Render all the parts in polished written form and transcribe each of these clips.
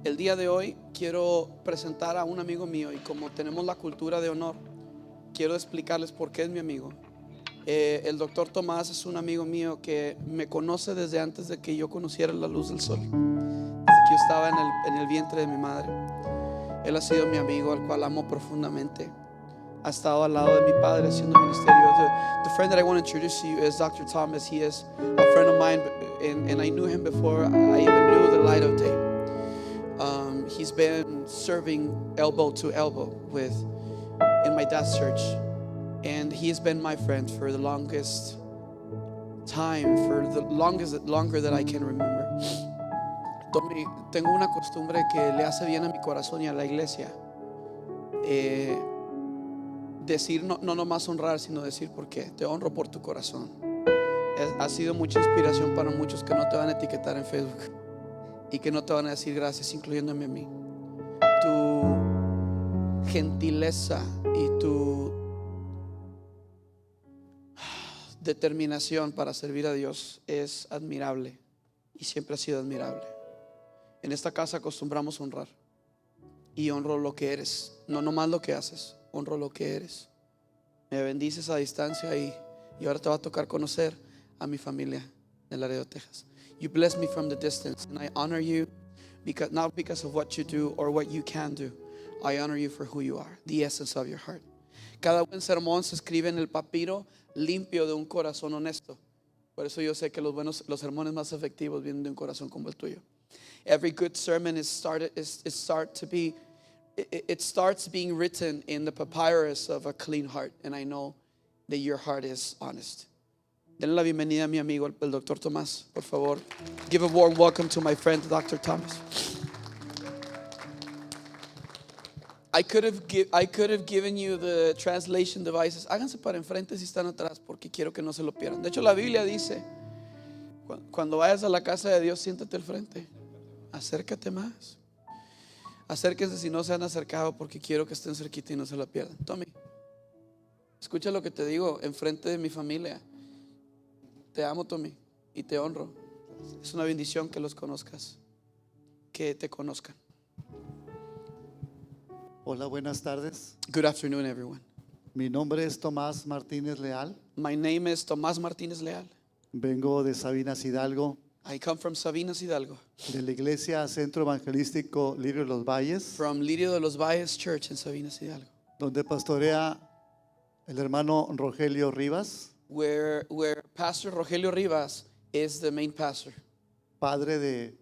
El día de hoy quiero presentar a un amigo mío y como tenemos la cultura de honor, quiero explicarles por qué es mi amigo. El doctor Tomás es un amigo mío que me conoce desde antes de que yo conociera la luz del sol, desde que yo estaba en el vientre de mi madre. Él ha sido mi amigo, al cual amo profundamente. Ha estado al lado de mi padre haciendo ministerio. The friend that I want to introduce to you is Dr. Thomas. He is a friend of mine, and I knew him before I even knew the light of day. He's been serving elbow to elbow in my dad's church, and he has been my friend for the longest time, longer that I can remember. Tommy, tengo una costumbre que le hace bien a mi corazón y a la iglesia. Decir, no nomás honrar, sino decir por qué. Te honro por tu corazón. Ha sido mucha inspiración para muchos que no te van a etiquetar en Facebook y que no te van a decir gracias, incluyéndome a mí. Tu gentileza y tu determinación para servir a Dios es admirable y siempre ha sido admirable. En esta casa acostumbramos honrar, y honro lo que eres, no nomás lo que haces. Honro lo que eres. Me bendices a distancia y ahora te va a tocar conocer a mi familia en Laredo, Texas. You bless me from the distance, and I honor you not because of what you do or what you can do. I honor you for who you are, the essence of your heart. Cada buen sermón se escribe en el papiro limpio de un corazón honesto. Por eso yo sé que los sermones más efectivos vienen de un corazón como el tuyo. Every good sermon it starts being written in the papyrus of a clean heart, and I know that your heart is honest. Denle la bienvenida a mi amigo el Dr. Tomás, por favor. Give a warm welcome to my friend Dr. Thomas. I could have given you the translation devices. Háganse para enfrente si están atrás, porque quiero que no se lo pierdan. De hecho, la Biblia dice, cuando vayas a la casa de Dios, siéntate al frente. Acércate más. Acérquense si no se han acercado, porque quiero que estén cerquita y no se la pierdan. Tommy, escucha lo que te digo enfrente de mi familia. Te amo, Tommy, y te honro. Es una bendición que los conozcas, que te conozcan. Hola, buenas tardes. Good afternoon, everyone. Mi nombre es Tomás Martínez Leal. My name is Tomás Martínez Leal. Vengo de Sabinas Hidalgo, I come from Sabinas Hidalgo, de la Iglesia Centro Evangelístico Lirio de los Valles, from Lirio de los Valles Church in Sabinas Hidalgo, donde pastorea el hermano Rogelio Rivas, where Pastor Rogelio Rivas is the main pastor, padre de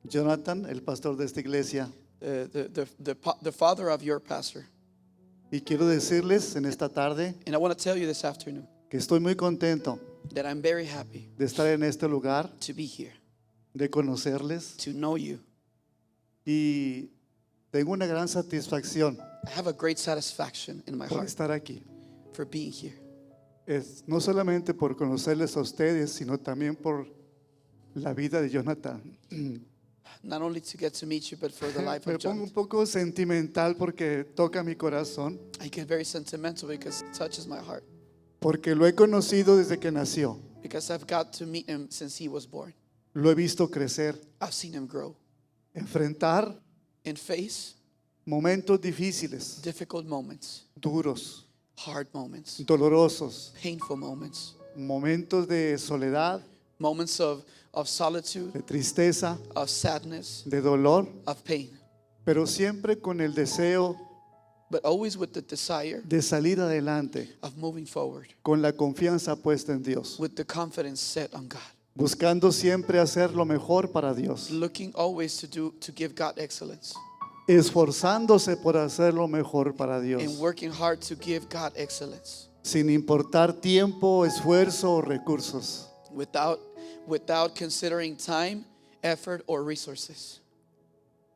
Jonathan, el pastor de esta iglesia. the father of your pastor. Y quiero decirles en esta tarde And I want to tell you this afternoon que estoy muy contento that I'm very happy de estar en este lugar, to be here, de conocerles, to know you. y tengo una gran satisfacción I have a great satisfaction in my por heart estar aquí. for being here. Es no solamente por conocerles a ustedes, sino también por la vida de Jonathan. Not only to get to meet you, but for the life Me of pongo un John. poco sentimental porque toca mi corazón, I get very sentimental because it touches my heart, porque lo he conocido desde que nació. because I've got to meet him since he was born. Lo he visto crecer, I've seen him grow enfrentar and face momentos difíciles, difficult moments, duros, hard moments, dolorosos, painful moments, momentos de soledad, moments of solitude, de tristeza, of sadness, de dolor, of pain, pero siempre con el deseo but always with the desire de salir adelante, of moving forward, con la confianza puesta en Dios, with the confidence set on God, buscando siempre hacer lo mejor para Dios, looking always to give God excellence, esforzándose por hacer lo mejor para and Dios, working hard to give God excellence, sin importar tiempo, esfuerzo o recursos. without considering time, effort, or resources.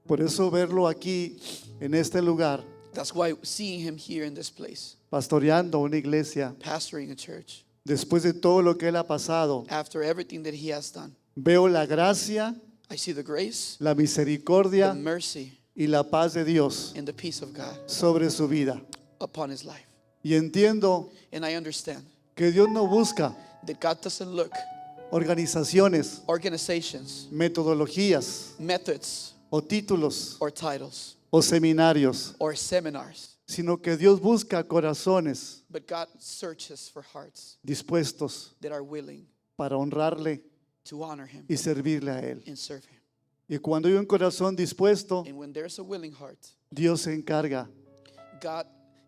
Por eso verlo aquí en este lugar, That's why seeing him here in this place, pastoreando una iglesia, pastoring a church, después de todo lo que él ha pasado, after everything that he has done, veo la gracia, I see the grace, la the misericordia mercy, y la paz de Dios and the peace of God sobre su vida. upon his life. Y entiendo And I understand que Dios no busca that God doesn't look organizaciones, organizations, metodologías, methods, o títulos or titles o seminarios, or seminars, sino que Dios busca corazones but God searches for hearts dispuestos that are willing para honrarle to honor Him y servirle a Él. and serve Him. Y cuando hay un corazón dispuesto, And when there's a willing heart, Dios se encarga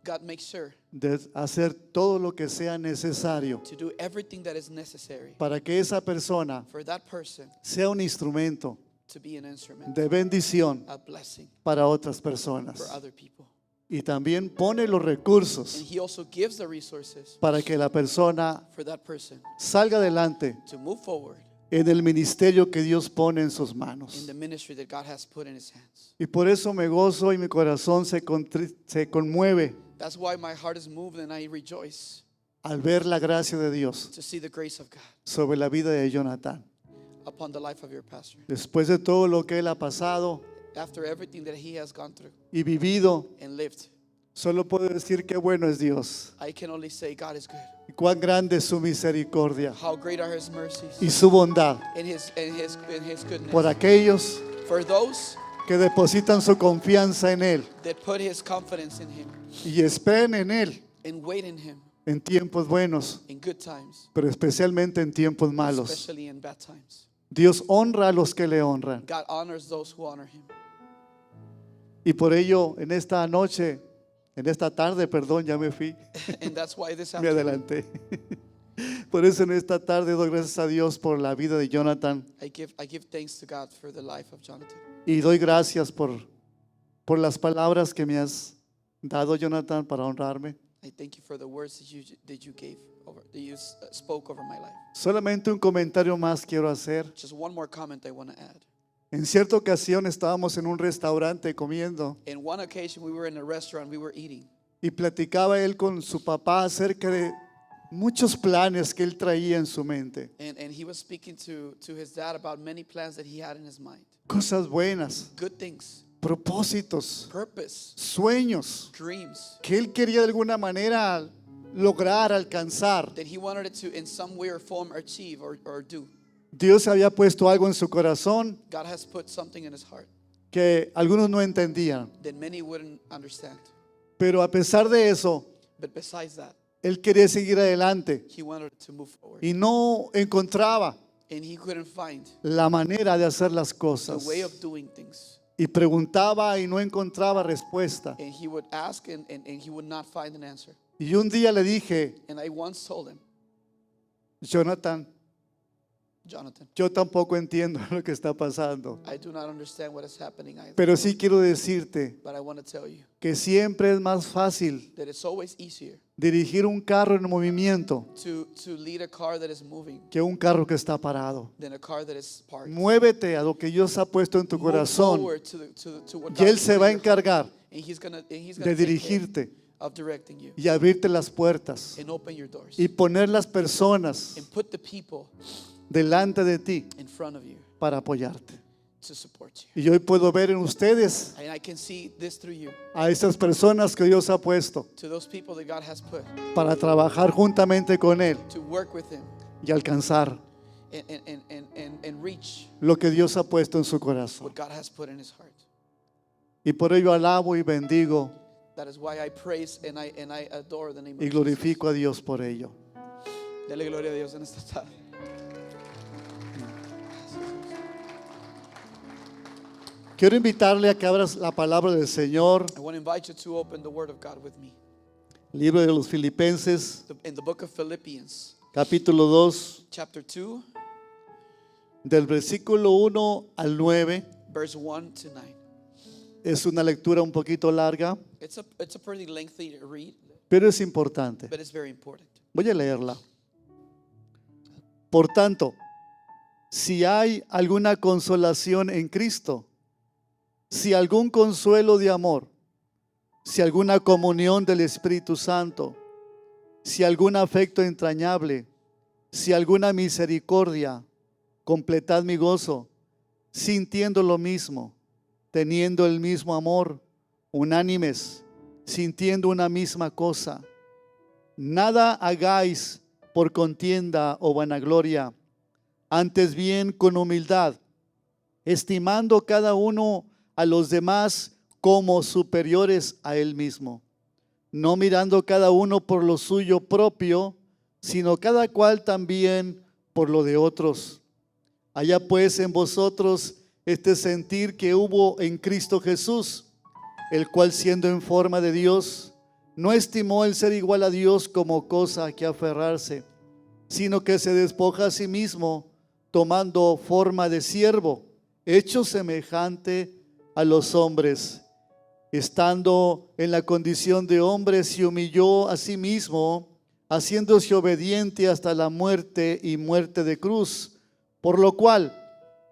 God makes sure de hacer todo lo que sea necesario to do everything that is necessary para que esa persona for that person sea un instrumento to be an instrument, de bendición a blessing para otras for personas. other people. Y también pone los And recursos He also gives the resources para que la persona for that person salga adelante to move forward en el ministerio que Dios pone en sus in manos. the ministry that God has put in His hands. Y por eso me gozo y mi corazón se conmueve That's why my heart is moved and I rejoice al ver la gracia de Dios to see the grace of God sobre la vida de Jonathan. upon the life of your pastor. Después de todo lo que él ha pasado After everything that he has gone through y vivido, and lived, solo puedo decir qué bueno es Dios I can only say God is good. y cuán grande es su misericordia How great are His mercies y su bondad and His goodness. por aquellos For those que depositan su confianza en Él that put His confidence in Him y esperen en Él and wait in Him en tiempos buenos, in good times, pero especialmente en tiempos malos. especially in bad times. Dios honra a los que le honran. God honors those who honor Him. Y por ello, en esta noche, en esta tarde, perdón, ya me fui, And that's why this me afternoon adelanté. Por eso en esta tarde doy gracias a Dios por la vida de Jonathan I give thanks to God for the life of Jonathan. y doy gracias por las palabras que me has dado, Jonathan, para honrarme. I thank you for the words that you gave over, that you spoke over my life. Solamente un comentario más quiero hacer. Just one more comment I want to add. En cierta ocasión estábamos en un restaurante comiendo In one occasion, we were in a restaurant, we were eating, y platicaba él con su papá acerca de muchos planes que él traía en su mente. and he was speaking to his dad about many plans that he had in his mind. Cosas buenas, Good things, propósitos, purpose, sueños dreams que él quería de alguna manera lograr, alcanzar. that he wanted it to, in some way or form, achieve or do. Dios había puesto algo en su corazón God has put something in his heart que algunos no entendían. that many wouldn't understand. Pero a pesar de eso, But besides that, él quería seguir adelante he wanted to move forward. y no encontraba And he couldn't find la manera de hacer las a cosas. way of doing things. Y preguntaba y no encontraba respuesta. And he would ask and he would not find an answer. Y un día le dije, And I once told him, Jonathan, Jonathan, yo tampoco entiendo lo que está pasando, I do not understand what is happening either. pero sí quiero decirte But I want to tell you que siempre es más fácil that it's always easier dirigir un carro en movimiento to lead a car that is moving que un carro que está parado. than a car that is parked. Muévete a lo que Dios ha puesto en tu Move corazón forward to what y God Él has se put va a in your heart. encargar And he's gonna de take care dirigirte of directing you y abrirte las puertas and open your doors y poner las personas and put the people delante de ti in front of you para apoyarte. to support you. Y hoy puedo ver en ustedes And I can see this through you, a esas personas que Dios ha puesto to those people that God has put para trabajar juntamente con Él to work with Him y alcanzar and reach lo que Dios ha puesto en su corazón. what God has put in His heart. Y por ello alabo y bendigo That is why I praise and I adore the name y of glorifico a Dios por ello. Jesus. Dele gloria a Dios en esta tarde. Quiero invitarle a que abras la palabra del Señor, I want to invite you to open the Word of God with me. libro de los Filipenses, In the book of Philippians, capítulo 2, chapter 2, del versículo 1 al 9. verse 1 to 9. Es una lectura un poquito larga, It's a pretty lengthy read, pero es importante. but it's very important. Voy a leerla. Por tanto, si hay alguna consolación en Cristo, si algún consuelo de amor, si alguna comunión del Espíritu Santo, si algún afecto entrañable, si alguna misericordia, completad mi gozo, sintiendo lo mismo, teniendo el mismo amor, unánimes, sintiendo una misma cosa. Nada hagáis por contienda o vanagloria, antes bien con humildad, estimando cada uno a los demás como superiores a él mismo, no mirando cada uno por lo suyo propio, sino cada cual también por lo de otros. Haya pues en vosotros este sentir que hubo en Cristo Jesús, el cual siendo en forma de Dios, no estimó el ser igual a Dios como cosa a que aferrarse, sino que se despoja a sí mismo, tomando forma de siervo, hecho semejante a los hombres. Estando en la condición de hombre, se humilló a sí mismo, haciéndose obediente hasta la muerte y muerte de cruz, por lo cual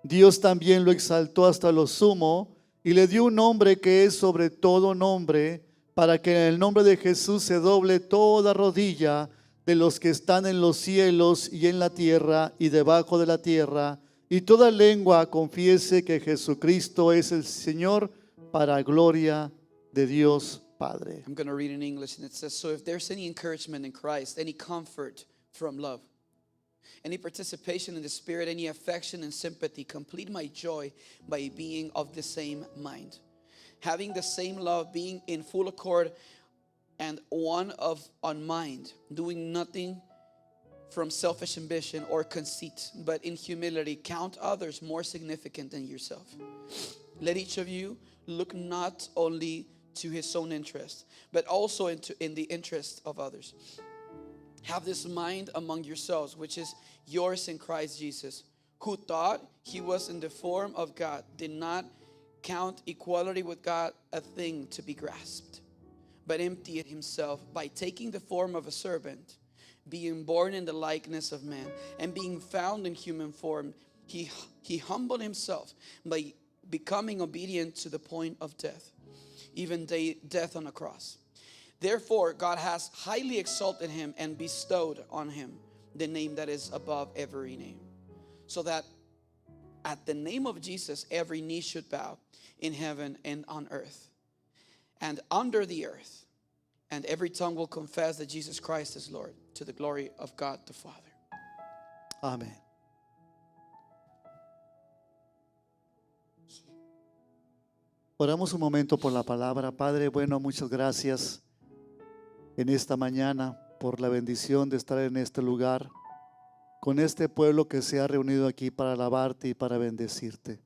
Dios también lo exaltó hasta lo sumo y le dio un nombre que es sobre todo nombre, para que en el nombre de Jesús se doble toda rodilla de los que están en los cielos y en la tierra y debajo de la tierra, y toda lengua confiese que Jesucristo es el Señor, para gloria de Dios Padre. I'm going to read in English, and it says, so if there's any encouragement in Christ, any comfort from love, any participation in the Spirit, any affection and sympathy, complete my joy by being of the same mind, having the same love, being in full accord and one on mind, doing nothing from selfish ambition or conceit, but in humility count others more significant than yourself. Let each of you look not only to his own interest, but also in the interest of others. Have this mind among yourselves, which is yours in Christ Jesus, who thought he was in the form of God, did not count equality with God a thing to be grasped, but emptied himself by taking the form of a servant, being born in the likeness of man, and being found in human form, he humbled himself by becoming obedient to the point of death, even death on a cross. Therefore, God has highly exalted him and bestowed on him the name that is above every name, so that at the name of Jesus, every knee should bow in heaven and on earth and under the earth, and every tongue will confess that Jesus Christ is Lord, to the glory of God the Father. Amén. Oramos un momento por la palabra. Padre, bueno, muchas gracias en esta mañana por la bendición de estar en este lugar, con este pueblo que se ha reunido aquí para alabarte y para bendecirte.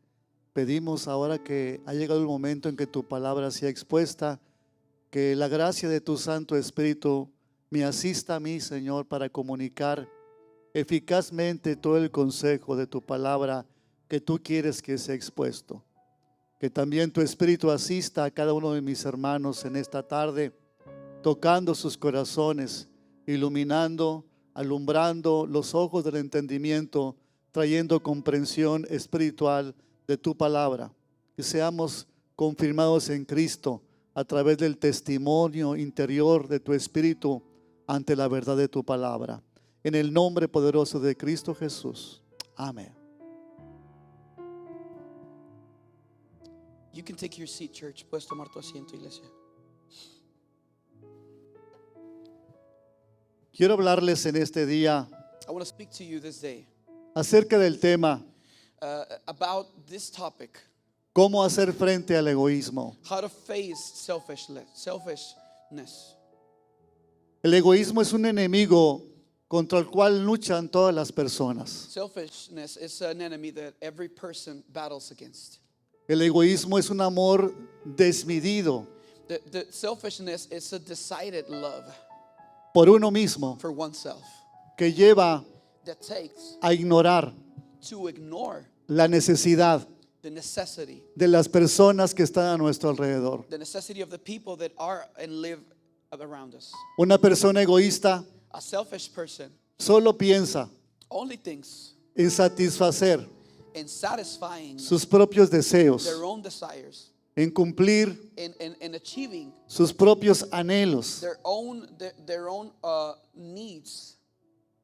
Pedimos ahora que ha llegado el momento en que tu palabra sea expuesta, que la gracia de tu Santo Espíritu me asista a mí, Señor, para comunicar eficazmente todo el consejo de tu palabra que tú quieres que sea expuesto. Que también tu Espíritu asista a cada uno de mis hermanos en esta tarde, tocando sus corazones, iluminando, alumbrando los ojos del entendimiento, trayendo comprensión espiritual de tu palabra. Que seamos confirmados en Cristo a través del testimonio interior de tu Espíritu ante la verdad de tu palabra. En el nombre poderoso de Cristo Jesús. Amén. You can take your seat, church. Puedes tomar tu asiento, iglesia. Quiero hablarles en este día I want to speak to you this day acerca del tema about this topic, cómo hacer frente al egoísmo. how to face selfishness. El egoísmo es un enemigo contra el cual luchan todas las personas. Selfishness is an enemy that every person battles against. El egoísmo es un amor desmedido The selfishness is a decided love por uno mismo for oneself que lleva that takes a ignorar to ignore la necesidad the necessity de las personas que están a nuestro alrededor. of the people that are and live around us. Una persona egoísta A selfish person solo piensa only thinks en satisfacer in satisfying sus propios deseos, their own desires, en cumplir in achieving sus propios anhelos their own needs,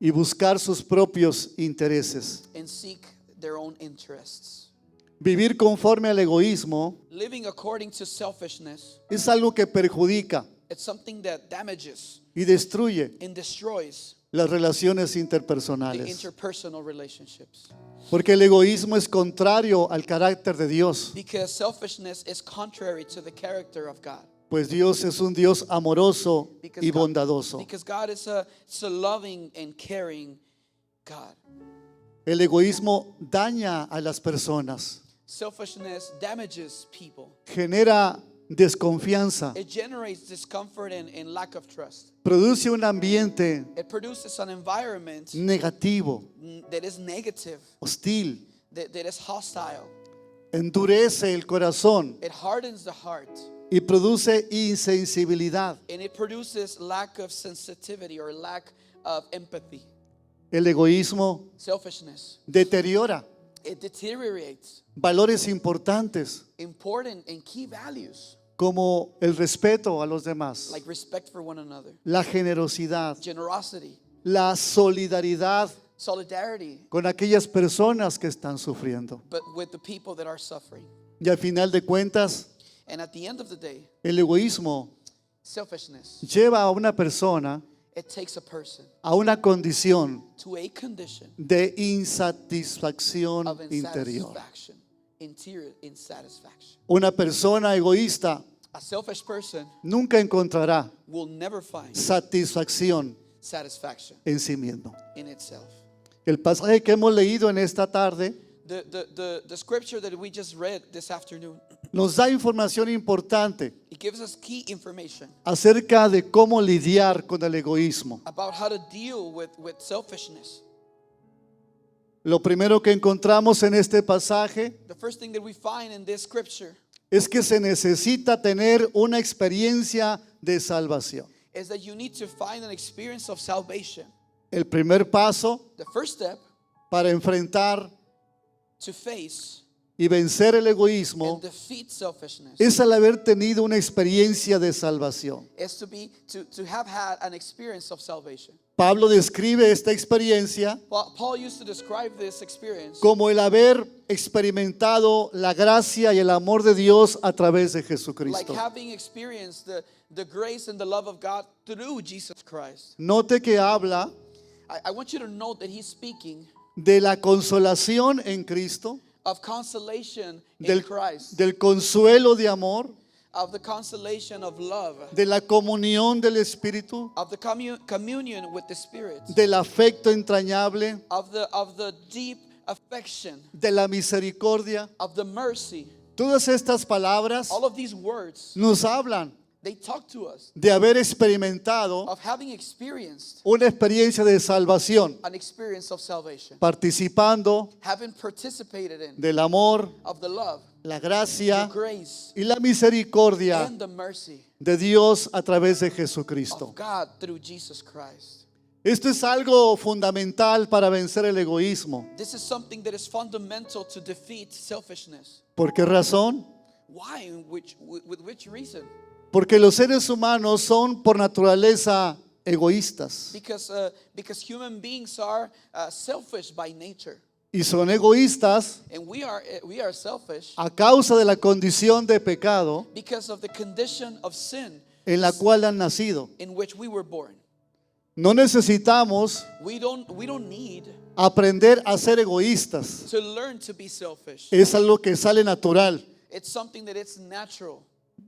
y buscar sus propios intereses. and seek their own interests. Vivir conforme al egoísmo Living according to selfishness, es algo que perjudica it's something that damages y destruye and destroys las relaciones the interpersonales. interpersonal relationships. Porque el egoísmo es contrario al carácter de Dios. Because selfishness is contrary to the character of God. Pues Dios es un Dios amoroso Because y God- bondadoso. Because God is a loving and caring God. El egoísmo daña a las personas, Selfishness damages people. genera desconfianza, It generates discomfort and lack of trust. produce un ambiente It produces an environment negativo, that is negative, hostil, that is hostile. endurece el corazón It hardens the heart, y produce insensibilidad. and it produces lack of sensitivity or lack of empathy. El egoísmo Selfishness, deteriora it deteriorates valores importantes important and key values como el respeto a los demás, like respect for one another, la generosidad, generosity, la solidaridad solidarity, con aquellas personas que están sufriendo. but with the people that are suffering. Y al final de cuentas, And at the end of the day, el egoísmo selfishness, lleva a una persona it takes a person a una condición to a condition de insatisfacción of interior. interior insatisfaction. Una persona egoísta A selfish person nunca encontrará will never find satisfacción satisfaction en sí mismo. in itself. El pasaje que hemos leído en esta tarde The scripture that we just read this afternoon, nos da información importante it gives us key information acerca de cómo lidiar con el egoísmo. about how to deal with selfishness. Lo primero que encontramos en este pasaje The first thing that we find in this scripture es que se necesita tener una experiencia de salvación. is that you need to find an experience of salvation. El primer paso The first step para enfrentar to face y vencer el egoísmo and defeat selfishness es al haber tenido una experiencia de salvación. is to have had an experience of salvation. Pablo describe esta experiencia Paul used to describe this experience como el haber experimentado la gracia y el amor de Dios a través de like Jesucristo. having experienced the grace and the love of God through Jesus Christ. Note que habla I want you to note that he's speaking de la consolación en Cristo, of consolation in del, Christ, del consuelo de amor, of the consolation of love, de la comunión del Espíritu, of the communion with the Spirit, del afecto entrañable, of the deep affection, de la misericordia. of the mercy. Todas estas palabras All of these words, nos hablan they talk to us de haber experimentado of having experienced una experiencia de salvación, an experience of salvation, participando having participated in del amor, of the love, la the gracia grace, y la misericordia and the mercy de Dios a través de of Jesucristo. God through Jesus Christ. Esto es algo fundamental para vencer el egoísmo. This is something that is fundamental to defeat selfishness. ¿Por qué razón? Why? With which reason? Porque los seres humanos son por naturaleza egoístas Because human beings are selfish by nature, y son egoístas and we are selfish a causa de la condición de pecado because of the condition of sin en la cual han nacido. in which we were born. No necesitamos We don't need aprender a ser egoístas. to learn to be selfish. Es algo que sale natural It's something that it's natural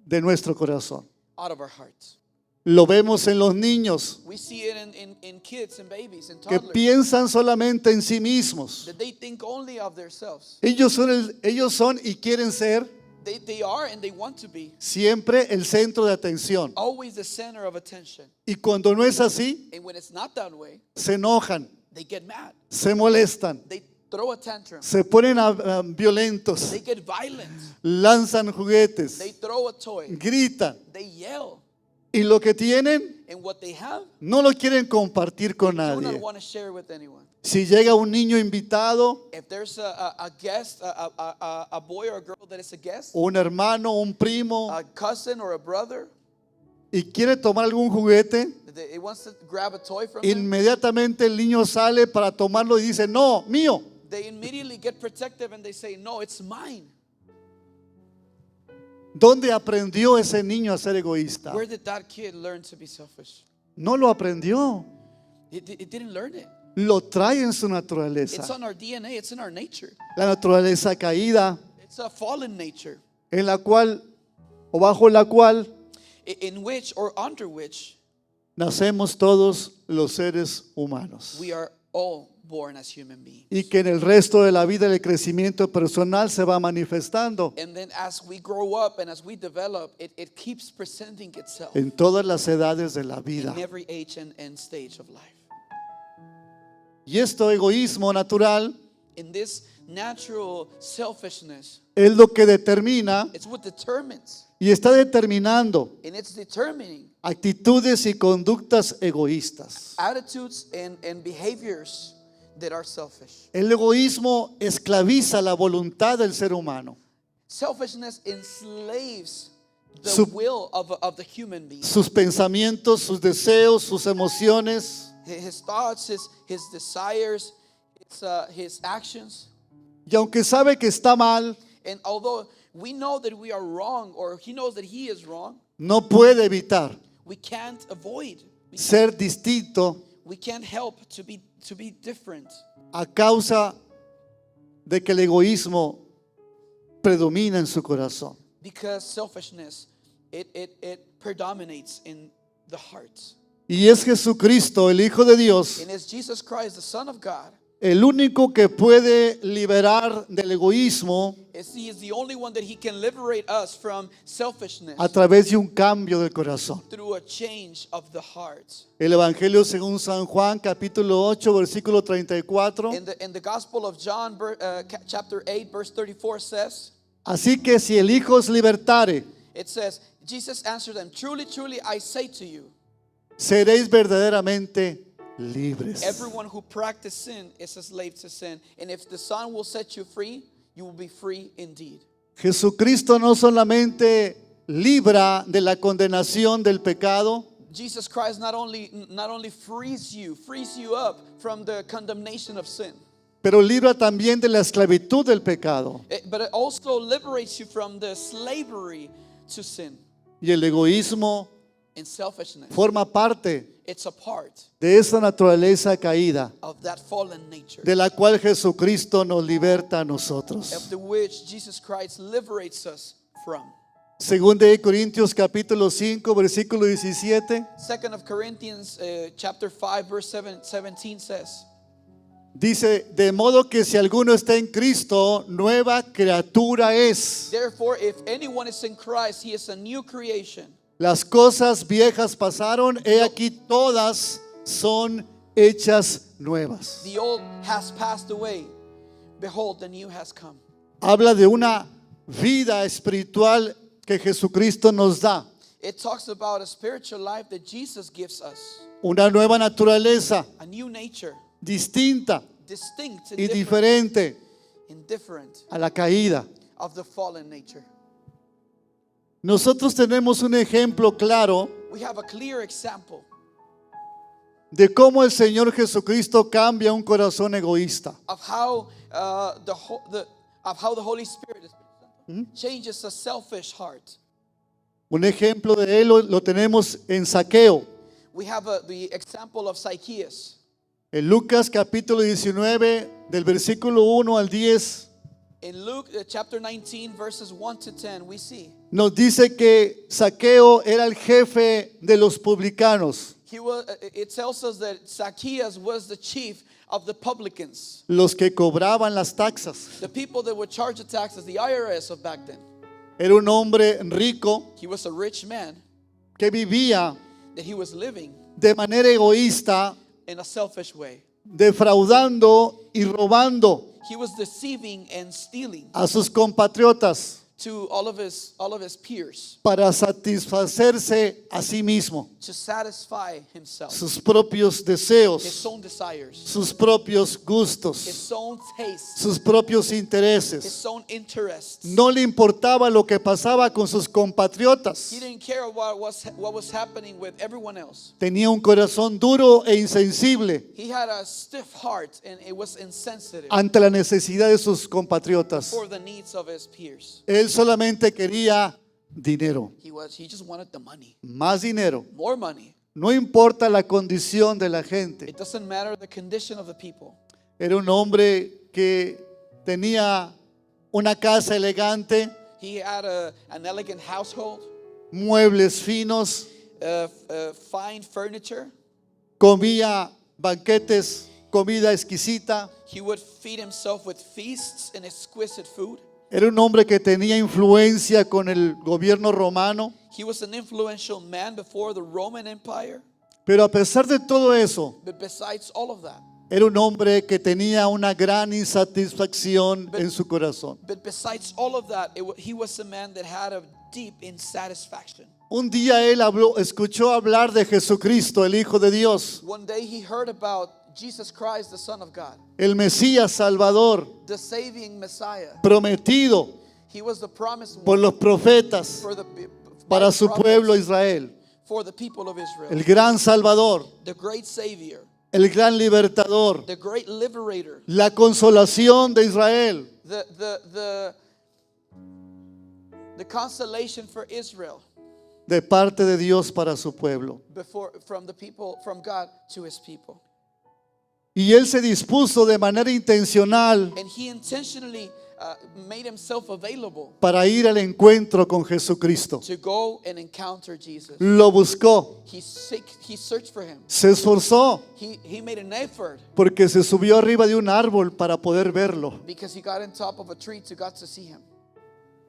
de nuestro corazón. out of our hearts. Lo vemos en los niños We see it in kids and babies and que toddlers piensan solamente en sí mismos. that they think only of themselves. Ellos son y quieren ser They are and they want to be siempre el centro de atención. always the center of attention. Y cuando no es así, And when it's not that way, se enojan, they get mad. se molestan, They throw a tantrum. se ponen violentos, They get violent. lanzan juguetes, They throw a toy. gritan. They yell. Y lo que tienen And what they have, no lo quieren compartir con do not nadie. want to share with anyone. Si llega un niño invitado, If there's a guest, a boy or a girl that is a guest, o un hermano, un primo, a cousin or a brother, y quiere tomar algún juguete, it wants to grab a toy from them, inmediatamente el niño sale para tomarlo y dice, no, mío. they immediately get protective and they say, no, it's mine. ¿Dónde aprendió ese niño a ser egoísta? Where did that kid learn to be selfish? No lo aprendió. It didn't learn it. Lo trae en su It's naturaleza. on our DNA. It's in our nature. La naturaleza caída It's a fallen nature en la cual o bajo la cual in which or under which nacemos todos los seres humanos. we are all born as human beings. Y que en el resto de la vida el crecimiento personal se va manifestando And then as we grow up and as we develop, it keeps presenting itself en todas las edades de la vida. in every age and stage of life. Y esto egoísmo natural In this natural selfishness, es lo que determina it's what determines, y está determinando and it's determining actitudes y conductas egoístas. attitudes and behaviors that are selfish. El egoísmo esclaviza la voluntad del ser humano. Selfishness enslaves the Su- will of the human being. Sus pensamientos, sus deseos, sus emociones. His thoughts, his desires, his actions. Y aunque sabe que está mal, And although we know that we are wrong, or he knows that he is wrong, no puede evitar we can't avoid. ser distinto We can't help to be different a causa de que el egoísmo predomina en su corazón. because selfishness it predominates in the heart. Y es Jesucristo, el Hijo de Dios, And it's Jesus Christ, the Son of God. el único que puede liberar del egoísmo He is the only one that he can liberate us from selfishness a través de un cambio del corazón. through a change of the heart. El Evangelio según San Juan, capítulo 8, versículo 34. In the Gospel of John, chapter 8, verse 34 says, Así que si el Hijo os libertare, it says, Jesus answered them, truly, truly, I say to you, seréis verdaderamente libres. everyone who practices sin is a slave to sin. And if the Son will set you free, you will be free indeed. Jesucristo no solamente libra de la condenación del pecado, Jesus Christ not only frees you up from the condemnation of sin, pero libra también de la esclavitud del pecado. but it also liberates you from the slavery to sin Y el egoísmo and selfishness. forma parte It's a part de esa naturaleza caída, of that fallen nature, de la cual Jesucristo nos liberta a nosotros. of the which Jesus Christ liberates us from. Según de Corintios capítulo 5, versículo 17, 2 of Corinthians chapter 5 verse 17 says, dice, de modo que si alguno está en Cristo, nueva criatura es. therefore if anyone is in Christ, he is a new creation. Las cosas viejas pasaron, he aquí todas son hechas nuevas. The old has passed away, behold the new has come. Habla de una vida espiritual que Jesucristo nos da, It talks about a spiritual life that Jesus gives us, una nueva naturaleza a new nature, distinta distinct y and diferente different a la caída. of the fallen nature. Nosotros tenemos un ejemplo claro We have a clear example de cómo el Señor Jesucristo cambia un corazón egoísta. of how the Holy Spirit changes a selfish heart. Un ejemplo de él lo tenemos en Zaqueo. We have the example of Zacchaeus. En Lucas capítulo 19, del versículo 1 al 10, In Luke chapter 19 verses 1 to 10, we see nos dice que Zaqueo era el jefe de los publicanos, it tells us that Zacchaeus was the chief of the publicans, los que cobraban las taxas. the people that would charge the taxes, the IRS of back then. Era un hombre rico He was a rich man que vivía that he was living de manera egoísta, in a selfish way. defraudando y robando He was deceiving and stealing a sus compatriotas to all of his peers para satisfacerse a sí mismo, to satisfy himself, sus propios his deseos, own desires, sus propios gustos, his own tastes, sus propios his intereses. own interests. No le importaba lo que pasaba con sus compatriotas. He didn't care what was happening with everyone else. Tenía un corazón duro e insensible He had a stiff heart and it was insensitive ante la necesidad de sus compatriotas. for the needs of his peers. Él solamente quería dinero, He just wanted the money, más dinero, more money, No importa la condición de la gente. It doesn't matter the condition of the people. Era un hombre que tenía una casa elegante, He had an elegant household, muebles finos, fine furniture. comía banquetes, comida exquisita. He would feed himself with feasts and exquisite food. Era un hombre que tenía influencia con el gobierno romano. He was an influential man before the Roman Empire. Pero a pesar de todo eso, But besides all of that, era un hombre que tenía una gran insatisfacción en su corazón. but besides all of that, he was a man that had a deep insatisfaction. Un día él escuchó hablar de Jesucristo, el Hijo de Dios, One day he heard about Jesus Christ, the Son of God, el Mesías Salvador, the saving Messiah. prometido He was the promised por one los profetas for the para by su prophets, pueblo Israel, for the people of Israel. el gran Salvador, The great Savior, el gran libertador, the great liberator, la consolación de Israel. the consolation for Israel De parte de Dios para su pueblo. from the people, from God to his people. Y él se dispuso de manera intencional And he intentionally made himself available para ir al encuentro con Jesucristo. to go and encounter Jesus. Lo buscó, He searched for him. se esforzó He made an effort porque se subió arriba de un árbol para poder verlo. because he got on top of a tree to God to see him.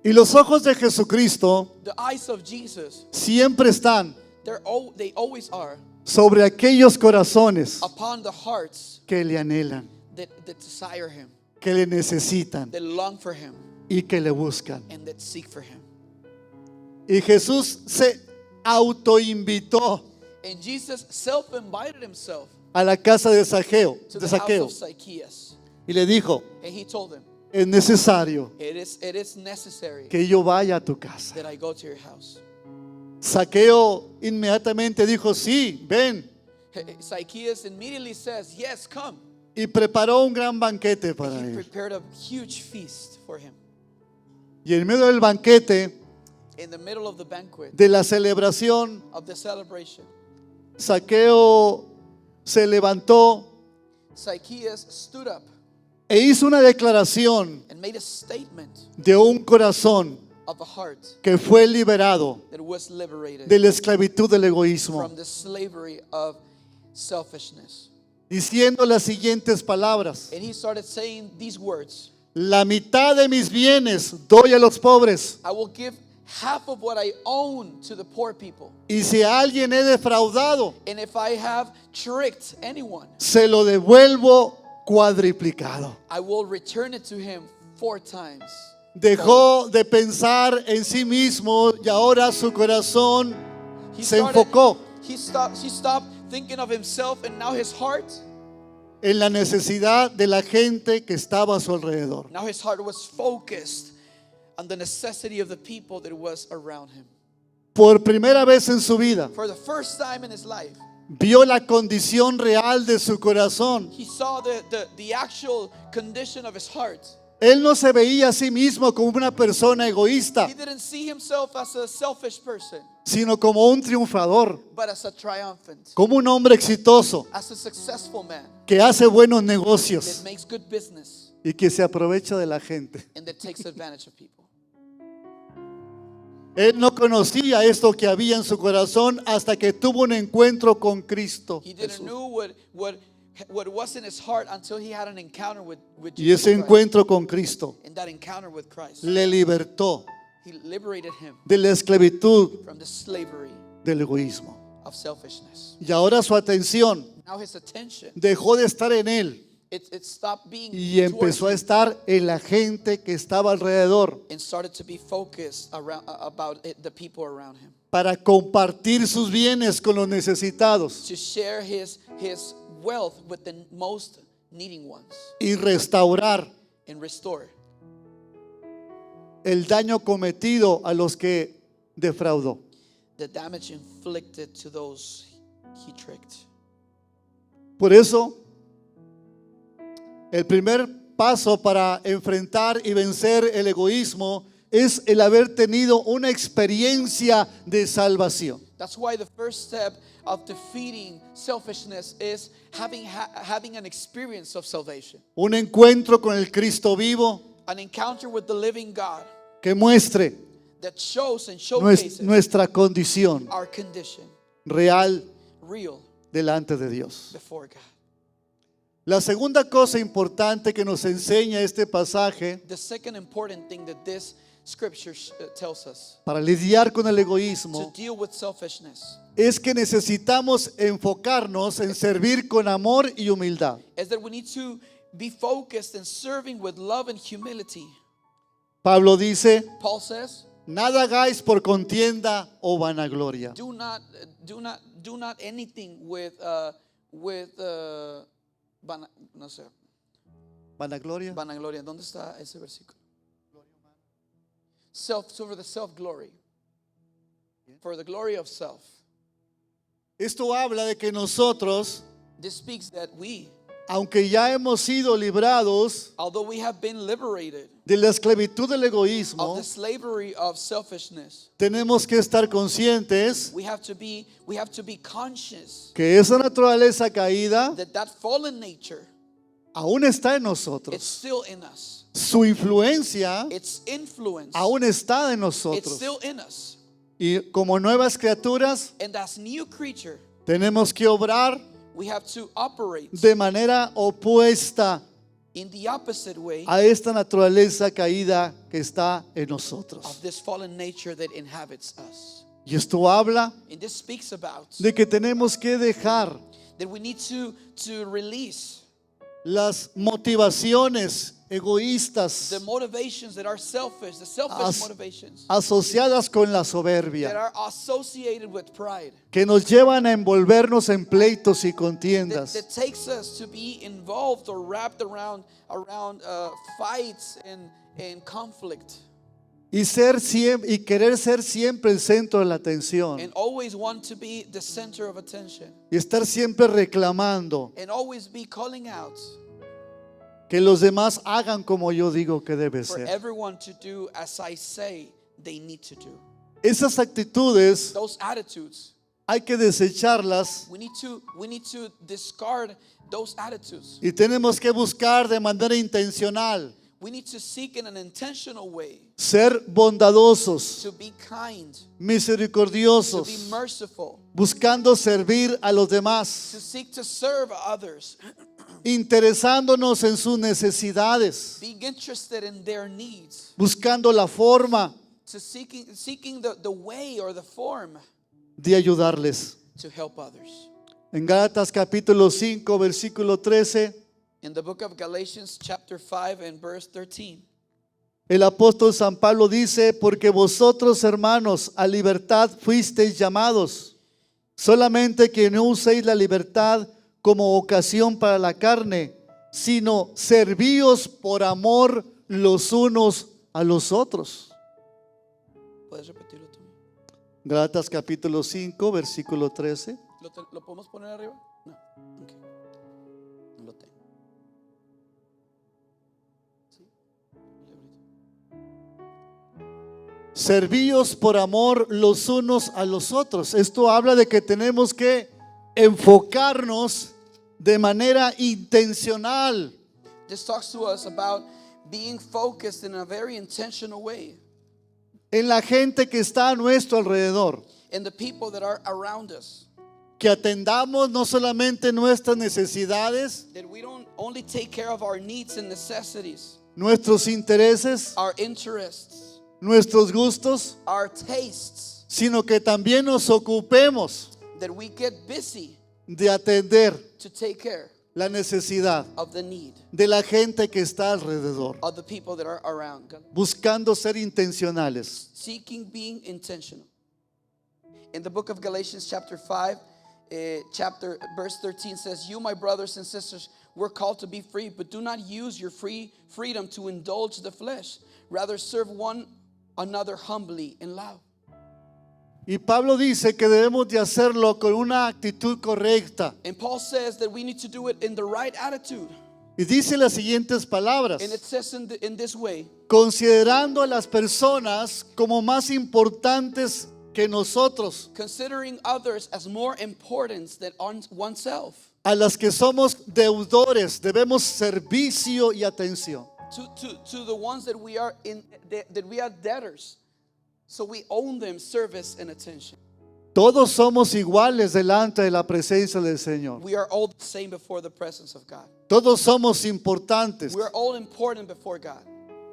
Y los ojos de Jesucristo The eyes of Jesus, siempre están they always are sobre aquellos corazones upon the hearts que le anhelan, that desire him, que le necesitan that long for him, y que le buscan. and that seek for him. Y Jesús se autoinvitó And Jesus self-invited himself a la casa de Saqueo, to de the house Saqueo of Zacchaeus. y le dijo, And he told him, es necesario it is necessary que yo vaya a tu casa. that I go to your house. Saqueo inmediatamente dijo, sí, ven. Zacchaeus immediately says, yes, come. Y preparó un gran banquete para He él. prepared a huge feast for him. Y en medio del banquete, In the middle of the banquet, de la celebración, of the celebration, Saqueo se levantó Zacchaeus stood up e hizo una declaración and made a statement de un corazón of a heart que fue liberado that was liberated de la esclavitud del egoísmo, from the slavery of selfishness. diciendo las siguientes palabras: And he started saying these words: la mitad de mis bienes doy a los pobres, I will give half of what I own to the poor people. y si a alguien he defraudado, And if I have tricked anyone, se lo devuelvo cuadriplicado. I will return it to him 4 times. Dejó de pensar en sí mismo y ahora su corazón He se started- enfocó He stopped thinking of himself, and now his heart en la necesidad de la gente que estaba a su alrededor. was focused on the necessity of the people that was around him. Por primera vez en su vida, For the first time in his life, vio la condición real de su corazón. he saw the actual condition of his heart. Él no se veía a sí mismo como una persona egoísta, He didn't see himself as a selfish person, sino como un triunfador, but as a triumphant, como un hombre exitoso as a successful man que hace buenos that negocios makes good business y que se aprovecha de la gente. and that takes advantage of people. Él no conocía esto que había en su corazón hasta que tuvo un encuentro con Cristo He didn't Jesús. know what was in his heart until he had an encounter with Y Jesus ese Christ. encuentro con Cristo And that encounter with Christ, le libertó he liberated him de la esclavitud from the slavery del egoísmo. of selfishness. Y ahora su atención Now his attention, dejó de estar en él it stopped being y towards empezó a him estar en la gente que estaba alrededor and started to be focused about the people around him, para compartir sus bienes con los necesitados to share his wealth with the most needing ones y restaurar and restore el daño cometido a los que defraudó. the damage inflicted to those he tricked. Por eso, el primer paso para enfrentar y vencer el egoísmo es el haber tenido una experiencia de salvación. That's why the first step of defeating selfishness is having an experience of salvation. Un encuentro con el Cristo vivo An encounter with the living God que muestre that shows and showcases nuestra condición our condition, real real, delante de Dios. before God. La segunda cosa importante que nos enseña este pasaje The second important thing that this scripture tells us para lidiar con el to egoísmo deal with selfishness es que necesitamos enfocarnos en servir con amor y humildad. is that we need to be focused in serving with love and humility. Pablo dice, Paul says, nada hagáis por contienda o vanagloria. do not anything with no sé, ¿Vanagloria? vanagloria. ¿Dónde está ese versículo? For the self glory. For the glory of self. Esto habla de que nosotros, This speaks that we, aunque ya hemos sido librados although we have been liberated de la esclavitud del of egoísmo, the slavery of selfishness, tenemos que estar conscientes we have to be conscious que esa naturaleza caída that fallen nature, aún está en it's nosotros. still in us. Su influencia Its influence, aún está en it's nosotros. still in us. Y como nuevas criaturas, And as new creature, tenemos que obrar we have to operate de manera opuesta in the opposite way a esta naturaleza caída que está en nosotros. of this fallen nature that inhabits us. Y esto habla And this speaks about de que tenemos que dejar that we need to release las motivaciones egoístas the motivations that are selfish, the selfish motivations asociadas con la that soberbia, are associated with pride, que nos llevan a envolvernos en pleitos y that contiendas. takes us to be involved or wrapped around fights and conflict, Y querer ser siempre el centro de la atención. and always want to be the center of attention, Y estar siempre reclamando and always be calling out que los demás hagan como yo digo que debe for ser. everyone to do as I say they need to do. Esas actitudes Those attitudes, hay que desecharlas we need to discard those attitudes. y tenemos que buscar de manera intencional We need to seek in an intentional way ser bondadosos, to be kind, to be misericordiosos, merciful, buscando servir a los to demás, seek to serve others, interesándonos en sus necesidades, being interested in their needs, buscando la forma to seeking the way or the form de ayudarles. to help others. En Gálatas capítulo 5, versículo 13, In the book of Galatians chapter 5 and verse 13, el apóstol San Pablo dice, porque vosotros, hermanos, a libertad fuisteis llamados, solamente que no uséis la libertad como ocasión para la carne, sino servíos por amor los unos a los otros. ¿puedes repetirlo tú? Gálatas capítulo 5, versículo 13. ¿Lo podemos poner arriba? No. Okay. No lo tengo. ¿Sí? Servíos por amor los unos a los otros. Esto habla de que tenemos que enfocarnos de manera intencional This talks to us about being focused in a very intentional way en la gente que está a nuestro alrededor. in the people that are around us. Que atendamos no solamente nuestras necesidades, That we don't only take care of our needs and necessities, nuestros intereses, our interests, nuestros gustos, our tastes, sino que también nos ocupemos that we get busy de atender to take care la necesidad of the need de la gente que está alrededor, of the people that are around, buscando ser intencionales. seeking being intentional. In the book of Galatians chapter 5, verse 13 says, you, my brothers and sisters, were called to be free, but do not use your freedom to indulge the flesh. Rather serve one another humbly in love. Y Pablo dice que debemos de hacerlo con una actitud correcta. And Paul says that we need to do it in the right attitude. Y dice las siguientes palabras: And it says in this way, considerando a las personas como más importantes que nosotros, considering others as more important than oneself. a las que somos deudores, debemos servicio y atención. To the ones that we are that we are debtors, so we own them service and attention. Todos somos iguales delante de la presencia del Señor. We are all the same before the presence of God. Todos somos importantes. We are all important before God.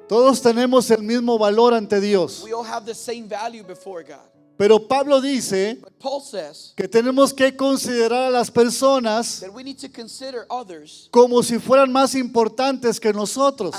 Todos tenemos el mismo valor ante Dios. We all have the same value before God. Pero Pablo dice But Paul says que tenemos que considerar a las personas that we need to consider others como si fueran más importantes que nosotros,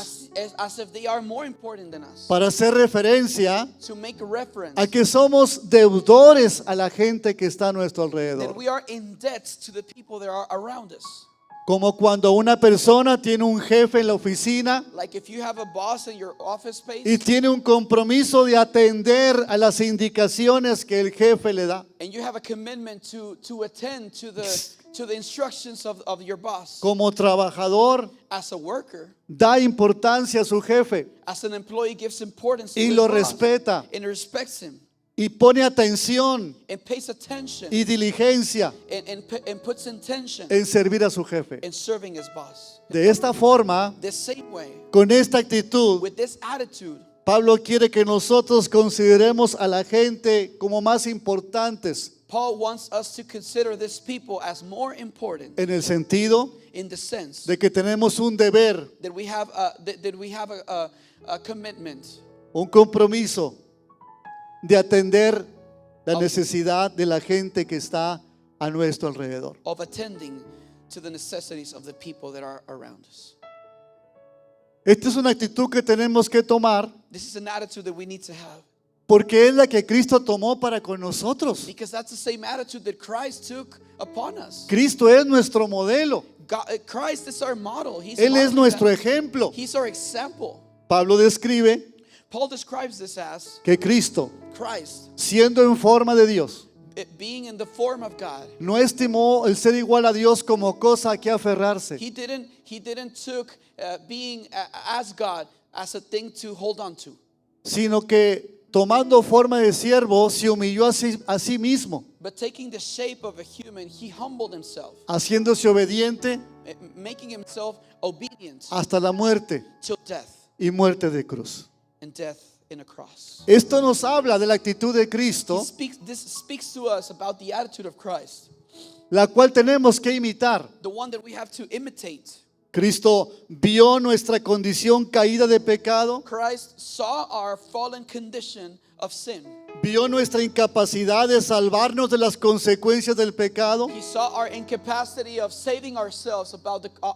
as if they are more important than us. para hacer referencia To make a reference a que somos deudores a la gente que está a nuestro that alrededor. we are in debt to the people that are around us. Como cuando una persona tiene un jefe en la oficina Like if you have a boss in your office space y tiene un compromiso de atender a las indicaciones que el jefe le da. and you have a commitment to attend to the instructions of your boss. Como trabajador, As a worker, da importancia a su jefe as an employee, gives importance to y his lo boss respeta and respects him y pone atención and pays attention y diligencia and puts intention en servir a su jefe. in serving his boss. De esta forma, The same way, con esta actitud, with this attitude, Pablo quiere que nosotros consideremos a la gente como más importantes, Paul wants us to consider these people as more important en el sentido in the sense de que tenemos un deber, that we have a commitment un compromiso de atender la necesidad de la gente que está a nuestro alrededor. of attending to the necessities of the people that are around us. Esta es una actitud que tenemos que tomar This is an attitude that we need to have porque es la que Cristo tomó para con nosotros. because that's the same attitude that Christ took upon us. Cristo es nuestro modelo. Christ is our model. Él es nuestro that. ejemplo. He's our example. Pablo describe Paul describes this as que Cristo, Christ, siendo en forma de Dios, it being in the form of God. no estimó el ser igual a Dios como cosa a que aferrarse, He didn't took being as God as a thing to hold on to, sino que tomando forma de siervo se humilló a sí mismo, but taking the shape of a human, he humbled himself, haciéndose obediente making himself obedient hasta la muerte till death y muerte de cruz. and death in a cross. Esto nos habla de la actitud de Cristo, This speaks to us about the attitude of Christ, la cual tenemos que imitar. the one that we have to imitate. Cristo vio nuestra condición caída de pecado, Christ saw our fallen condition of sin. vio nuestra incapacidad de salvarnos de las consecuencias del pecado, He saw our incapacity of saving ourselves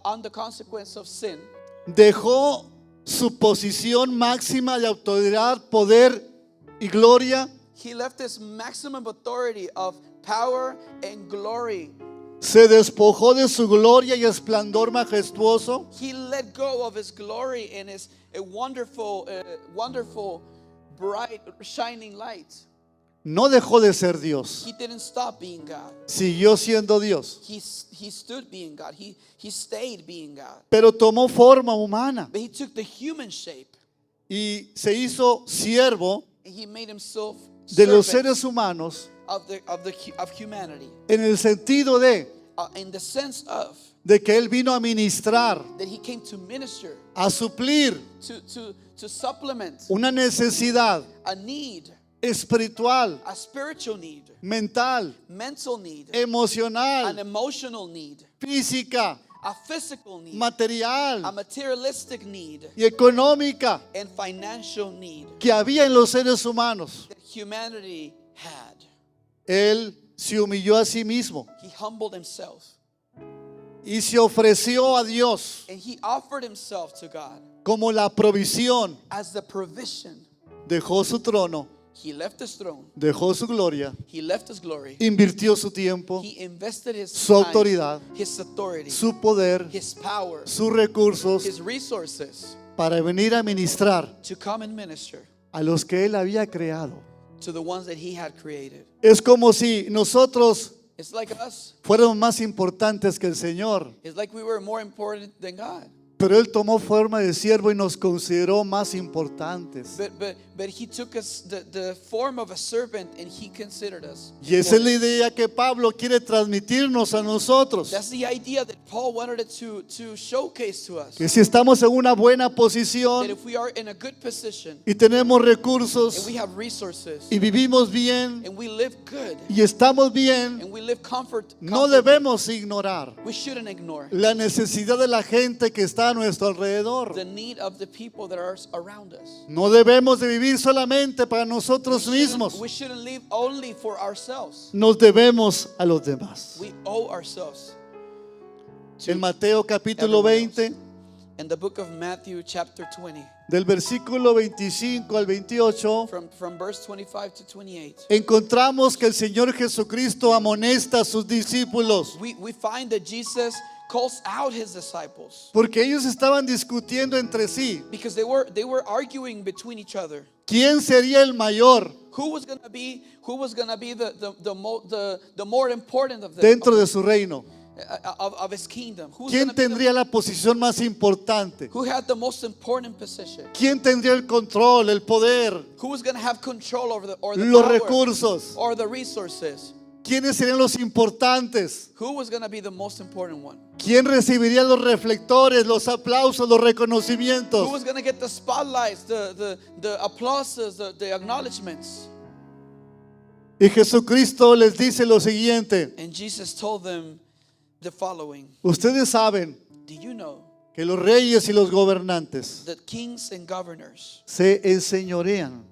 on the consequence of sin. dejó su posición máxima de autoridad, poder y gloria, He left his maximum authority of power and glory. se despojó de su gloria y esplendor majestuoso, He let go of his glory and his wonderful, bright, shining light. no dejó de ser Dios, He didn't stop being God. siguió siendo Dios, He stood being God. He stayed being God. pero tomó forma humana But he took the human shape. y se hizo siervo He made himself de los servant seres humanos of humanity. en el sentido In the sense of de que Él vino a ministrar, that he came to minister, a suplir to supplement una necesidad a need, espiritual, a spiritual need, mental, mental need, emocional, an emotional need, física, a physical need, a material materialistic need, y económica and financial need que había en los seres humanos. that humanity had. Él se humilló a sí mismo He humbled himself y se ofreció a Dios and he offered himself to God como la provisión. as the provision. Dejó su trono, He left his throne, dejó su gloria, he left his glory, invirtió su tiempo, he invested his su time, autoridad, his authority, su poder, his power, sus recursos his resources para venir a ministrar to come and minister a los que Él había creado. to the ones that he had created. Es como si nosotros It's like us. fuéramos más importantes que el Señor, It's like we were more important than God. pero Él tomó forma de siervo y nos consideró más importantes. but he took us the form of a servant and he considered us. Y esa es la idea que Pablo quiere transmitirnos a nosotros. That's the idea that Paul wanted it to showcase to us. Que si estamos en una buena That posición if we are in a good position y tenemos and recursos we have resources y vivimos bien and we live good y estamos bien, and we live no debemos ignorar we shouldn't ignore la necesidad de la gente que está a nuestro alrededor. the need of the people that are around us. No debemos de vivir solamente para nosotros mismos. We shouldn't live only for ourselves. Nos debemos a los demás. We owe ourselves. En Mateo capítulo everyone else. 20, In the book of Matthew chapter 20, del versículo 25 al 28, from verse 25 to 28, encontramos que el Señor Jesucristo amonesta a sus discípulos we find that Jesus calls out his disciples porque ellos estaban discutiendo entre sí. because they were arguing between each other. ¿Quién sería el mayor Who was going to be the more important of dentro de su reino? of his kingdom? ¿Quién tendría la posición más importante? Who had the most important position? ¿Quién tendría el control, el poder, Who was going to have control over the los power recursos? or the resources? ¿Quiénes serían los importantes? Who was going to be the most important one? ¿Quién recibiría los reflectores, los aplausos, los Who reconocimientos? was going to get the spotlights, the applauses, the acknowledgments? Y Jesucristo les dice lo siguiente: And Jesus told them the following. ustedes saben Do you know que los reyes y los gobernantes that kings and governors, se enseñorean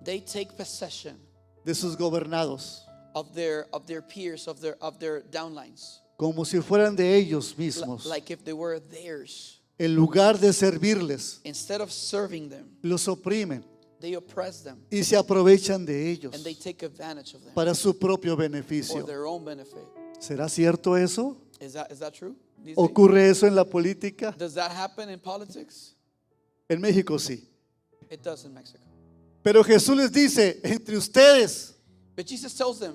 they take possession de sus gobernados of their peers, of their downlines, como si fueran de ellos mismos? like if they were theirs? En lugar de servirles, Instead of serving them, los oprimen they oppress them y se aprovechan de ellos and they take advantage of them para su propio for beneficio. their own benefit. ¿Será cierto eso? Is that true? these days? ¿Ocurre eso en la política? Does that happen in politics? En México sí. It does in Mexico. Pero Jesús les dice, entre ustedes But Jesus tells them,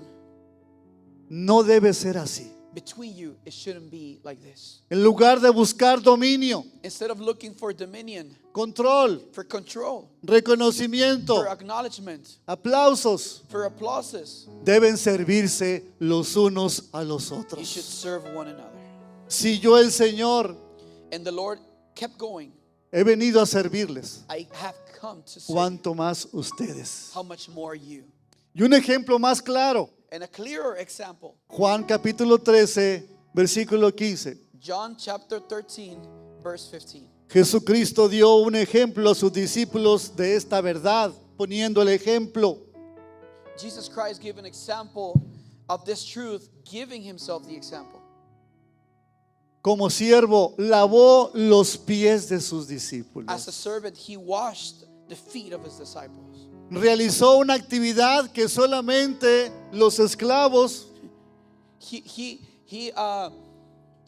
no debe ser así. between you, it shouldn't be like this. En lugar de buscar dominio, Instead of looking for dominion, control, for control, reconocimiento, for acknowledgement, aplausos, for applauses, deben servirse los unos a los you should otros. serve one another. Si yo, el Señor, And the Lord kept going. he venido a servirles, I have come to serve you. ¿cuánto más ustedes? How much more you? Y un ejemplo más claro, And a clearer example, Juan capítulo 13, versículo 15. John chapter 13, verse 15. Jesucristo dio un ejemplo a sus discípulos de esta verdad, poniendo el ejemplo. Jesus Christ gave an example of this truth, giving himself the example. Como siervo, lavó los pies de sus discípulos. As a servant, he washed the feet of his disciples. Realizó una actividad que solamente los esclavos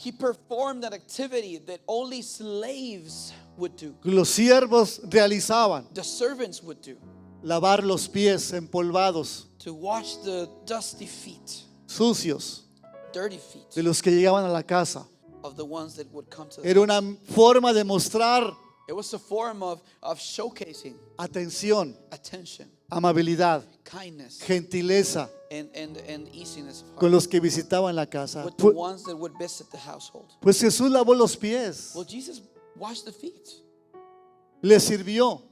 He performed an activity that only slaves would do. los siervos realizaban: The servants would do. lavar los pies empolvados, To wash the dusty feet, sucios, dirty feet de los que llegaban a la casa. of the ones that would come to the Era una forma de mostrar It was a form of showcasing atención, attention, amabilidad, kindness, gentileza and easiness of con heart los que visitaban la casa. with the ones that would visit the household. Pues Jesús lavó los pies, Well, Jesus washed the feet. les sirvió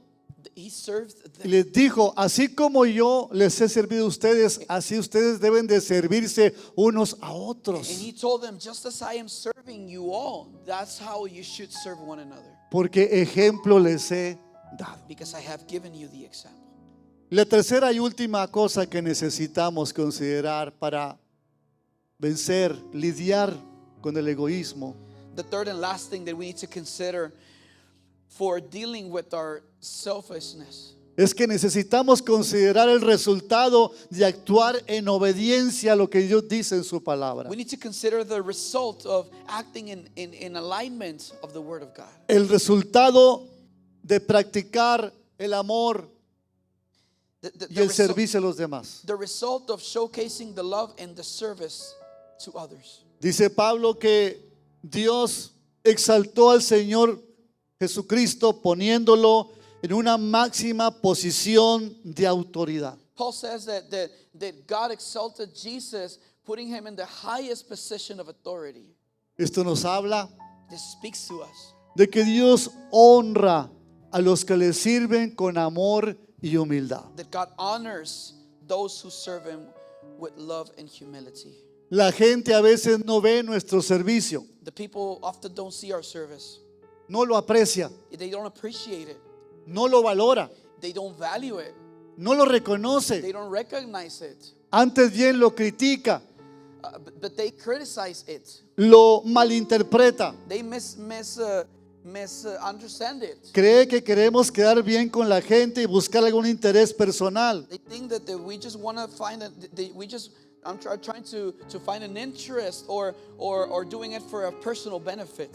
He served y them. les dijo: así como yo les he servido a ustedes, así ustedes deben de servirse unos a otros. And he told them, just as I am serving you all, that's how you should serve one another. Porque ejemplo les he dado. Because I have given you the example. La tercera y última cosa que necesitamos considerar para vencer, lidiar con el egoísmo, The third and last thing that we need to consider for dealing with our selfishness es que necesitamos considerar el resultado de actuar en obediencia a lo que Dios dice en su palabra. we need to consider the result of acting in alignment of the Word of God. El resultado de practicar el amor y el servicio a los demás. The result of showcasing the love and the service to others. Dice Pablo que Dios exaltó al Señor Jesucristo poniéndolo en una máxima posición de autoridad. Paul says that God exalted Jesus, putting him in the highest position of authority. Esto nos habla This speaks to us de que Dios honra a los que le sirven con amor y humildad. that God honors those who serve him with love and humility. La gente a veces no ve nuestro servicio, The people often don't see our service. no lo aprecia, They don't appreciate it. no lo valora, They don't value it. no lo They reconoce, don't recognize it. antes bien lo critica, But they criticize it. lo malinterpreta, They misunderstand it. cree que queremos quedar bien con la gente y buscar algún interés personal. They think that we just want to find I'm trying to find an interest or doing it for a personal benefit.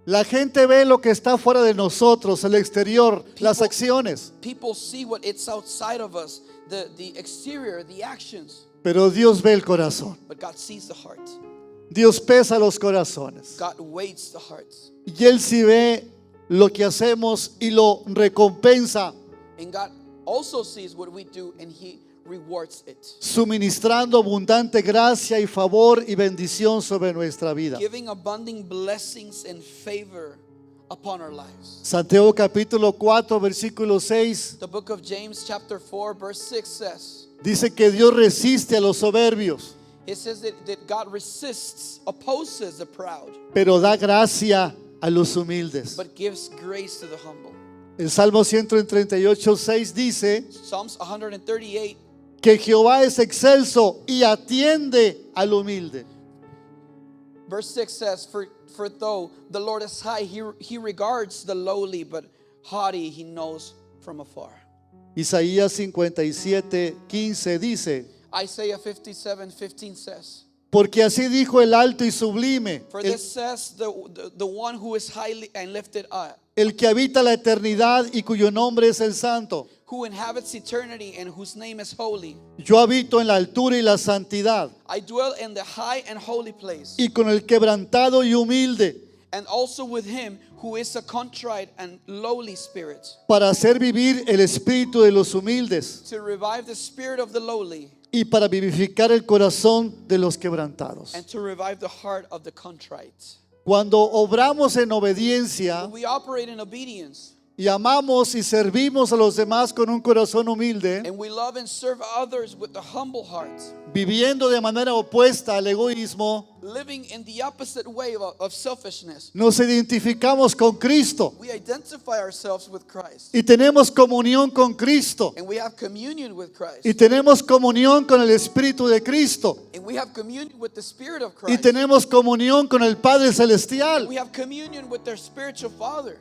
La gente ve lo que está fuera de nosotros, el exterior, las acciones, People see what it's outside of us, the exterior, the actions. pero Dios ve el corazón. But God sees the heart. Dios pesa los corazones. God weighs the hearts. Y Él sí ve lo que hacemos y lo recompensa, And God also sees what we do and He rewards it. suministrando abundante gracia y favor y bendición sobre nuestra vida. Giving abundant blessings and favor upon our lives. Santiago capítulo 4, versículo 6 The book of James chapter 4 verse 6 says, dice que Dios resiste a los soberbios, it says that God opposes the proud, pero da gracia a los humildes. but gives grace to the humble. El Salmo 138, 6 dice Psalms 138, que Jehová es excelso y atiende al humilde. verse 6 says, For though the Lord is high, he regards the lowly, but haughty he knows from afar. Isaías 57, 15 dice, Isaiah 57:15 says, porque así dijo el alto y sublime, For this says the one who is highly and lifted up, el que habita la eternidad y cuyo nombre es el santo. who inhabits eternity and whose name is holy. Yo habito en la altura y la santidad, I dwell in the high and holy place, y con el quebrantado y humilde, and also with him who is a contrite and lowly spirit, para hacer vivir el espíritu de los humildes to revive the spirit of the lowly, y para vivificar el corazón de los quebrantados. and to revive the heart of the contrite. Cuando obramos en obediencia When we operate in obedience, y amamos y servimos a los demás con un corazón humilde, and we love and serve others with the humble heart, viviendo de manera opuesta al egoísmo, living in the opposite way of selfishness, nos identificamos con Cristo we identify ourselves with Christ, y tenemos comunión con Cristo and we have communion with Christ, y tenemos comunión con el Espíritu de Cristo and we have communion with the Spirit of y Christ, tenemos comunión con el Padre Celestial. we have communion with their spiritual Father,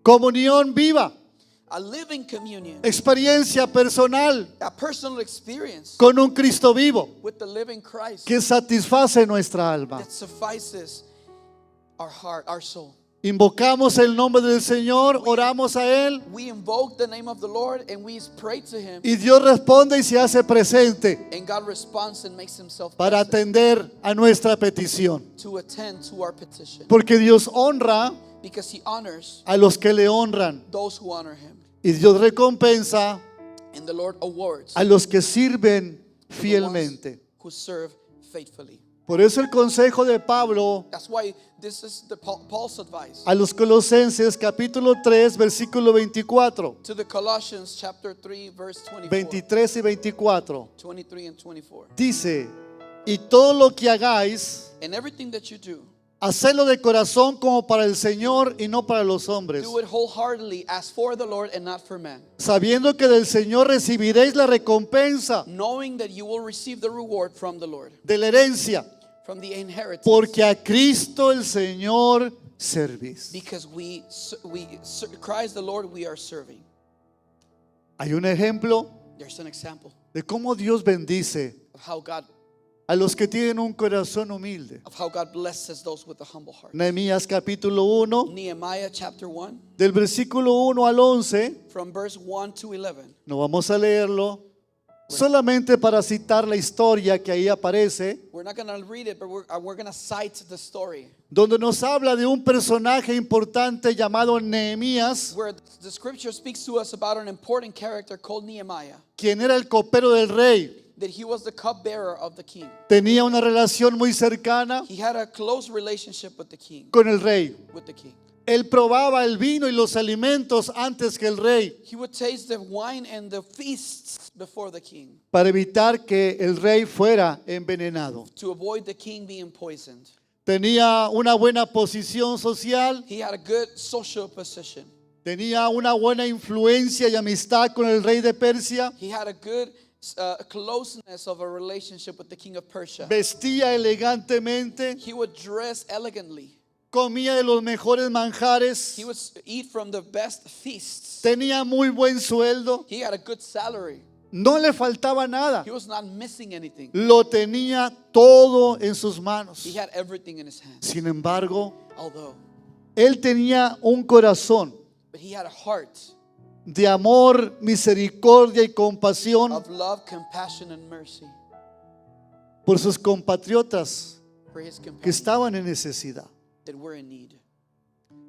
Comunión viva, a living communion, experiencia personal a personal experience con un Cristo vivo with the living Christ que satisface nuestra alma. that suffices our heart, our soul. Invocamos el nombre del Señor, oramos a Él We invoke the name of the Lord and we pray to Him, y Dios responde y se hace presente and God responds and makes Himself para present atender a nuestra petición. to attend to our petition, Porque Dios honra because He honors a los que le honran those who honor Him, y Dios recompensa and the Lord awards a los que sirven the ones fielmente. who serve faithfully. Por eso el consejo de Pablo That's why this is Paul's advice a los Colosenses capítulo 3 versículo 24, to the Colossians chapter 3 verse 24, 23 y 24. 23 and 24. Dice, y todo lo que hagáis, And everything that you do, hacedlo de corazón como para el Señor y no para los hombres, do it wholeheartedly as for the Lord and not for man, sabiendo que del Señor recibiréis la recompensa knowing that you will receive the reward from the Lord, de la herencia, from the inheritance. porque a Cristo el Señor servís. Because Christ the Lord we are serving. Hay un ejemplo There's an example de cómo Dios bendice of how God tienen un corazón humilde. blesses those with a humble heart. Nehemías capítulo 1, Nehemiah chapter 1 del versículo 1 al 11, from verse 1 to 11. no vamos a leerlo, Solamente para citar la historia que ahí aparece, We're not going to read it, but we're going to cite the story donde nos habla de un personaje importante llamado Nehemías, where the scripture speaks to us about an important character called Nehemiah, quien era el copero del rey. that he was the cupbearer of the king. Tenía una relación muy cercana He had a close relationship with the king, con el rey. with the king. Él probaba el vino y los alimentos antes que el rey, He would taste the wine and the feasts before the king para evitar que el rey fuera envenenado. to avoid the king being poisoned. Tenía una buena posición social, He had a good social position. tenía una buena influencia y amistad con el rey de Persia, He had a good closeness of a relationship with the king of Persia. vestía elegantemente, He would dress elegantly. comía de los mejores manjares, He would eat from the best feasts. tenía muy buen sueldo, He had a good salary. no le faltaba nada, He was not missing anything. lo tenía todo en sus manos. He had everything in his hands. Sin embargo, Although, él tenía un corazón but he had a heart de amor, misericordia y compasión of love, compassion, and mercy por sus compatriotas for his que companions estaban en necesidad. that were in need.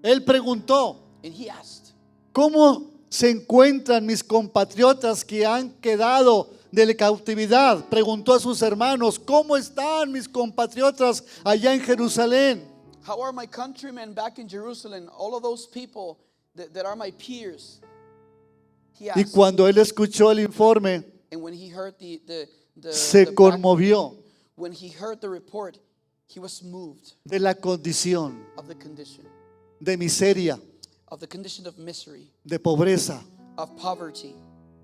Él preguntó, And he asked, ¿cómo se encuentran mis compatriotas que han quedado de la cautividad? Preguntó a sus hermanos, ¿cómo están mis compatriotas allá en Jerusalén? how are my countrymen back in Jerusalem? All of those people that are my peers. He Y asked. cuando él escuchó el informe, And when he heard se the conmovió when he heard the report, he was moved de la condición of the condition, de miseria, of the condition of misery, de pobreza, of poverty,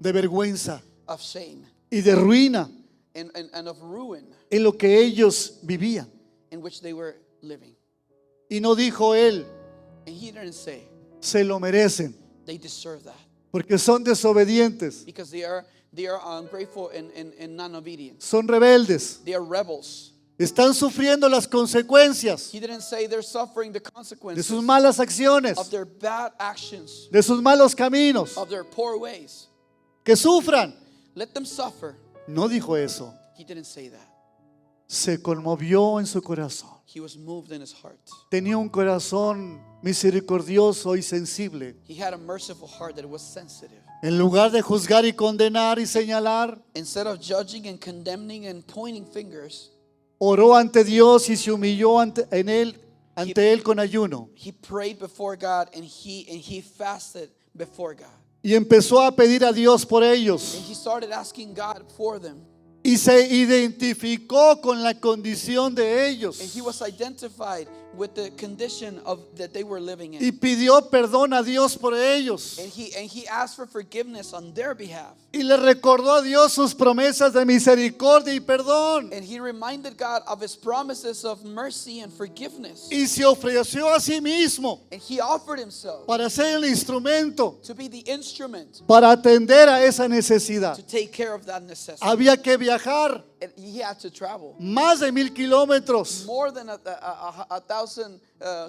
de vergüenza of shame, y de ruina and of ruin en lo que ellos vivían. in which they were living. Y no dijo él, And he didn't say se lo merecen, they deserve that porque son desobedientes, because they are ungrateful and non-obedient. son rebeldes, They are rebels. están sufriendo las consecuencias He didn't say they're suffering the de consequences sus malas acciones, of their bad actions, de sus malos caminos. of their poor ways. Que sufran. Let them suffer. No dijo eso. He didn't say that. Se conmovió en su corazón. He was moved in his heart. Tenía un corazón misericordioso y sensible. He had a merciful heart that was sensitive. En lugar de juzgar y condenar y señalar, Instead of judging and condemning and pointing fingers, oró ante Dios y se humilló ante él con ayuno. he prayed before God and he fasted before God. Y empezó a pedir a Dios por ellos. And he started asking God for them. Y se identificó con la condición de And ellos. he was identified with the condition that they were living Y in. pidió perdón a Dios por ellos. And he asked for forgiveness on their behalf. Y le recordó a Dios sus promesas de misericordia y perdón. And he reminded God of his promises of mercy and forgiveness. Y se ofreció a sí mismo And he offered himself para ser el instrumento to be the instrument para atender a esa necesidad. to take care of that necessity. Había que viajar And he had to travel más de 1,000 kilómetros more than a thousand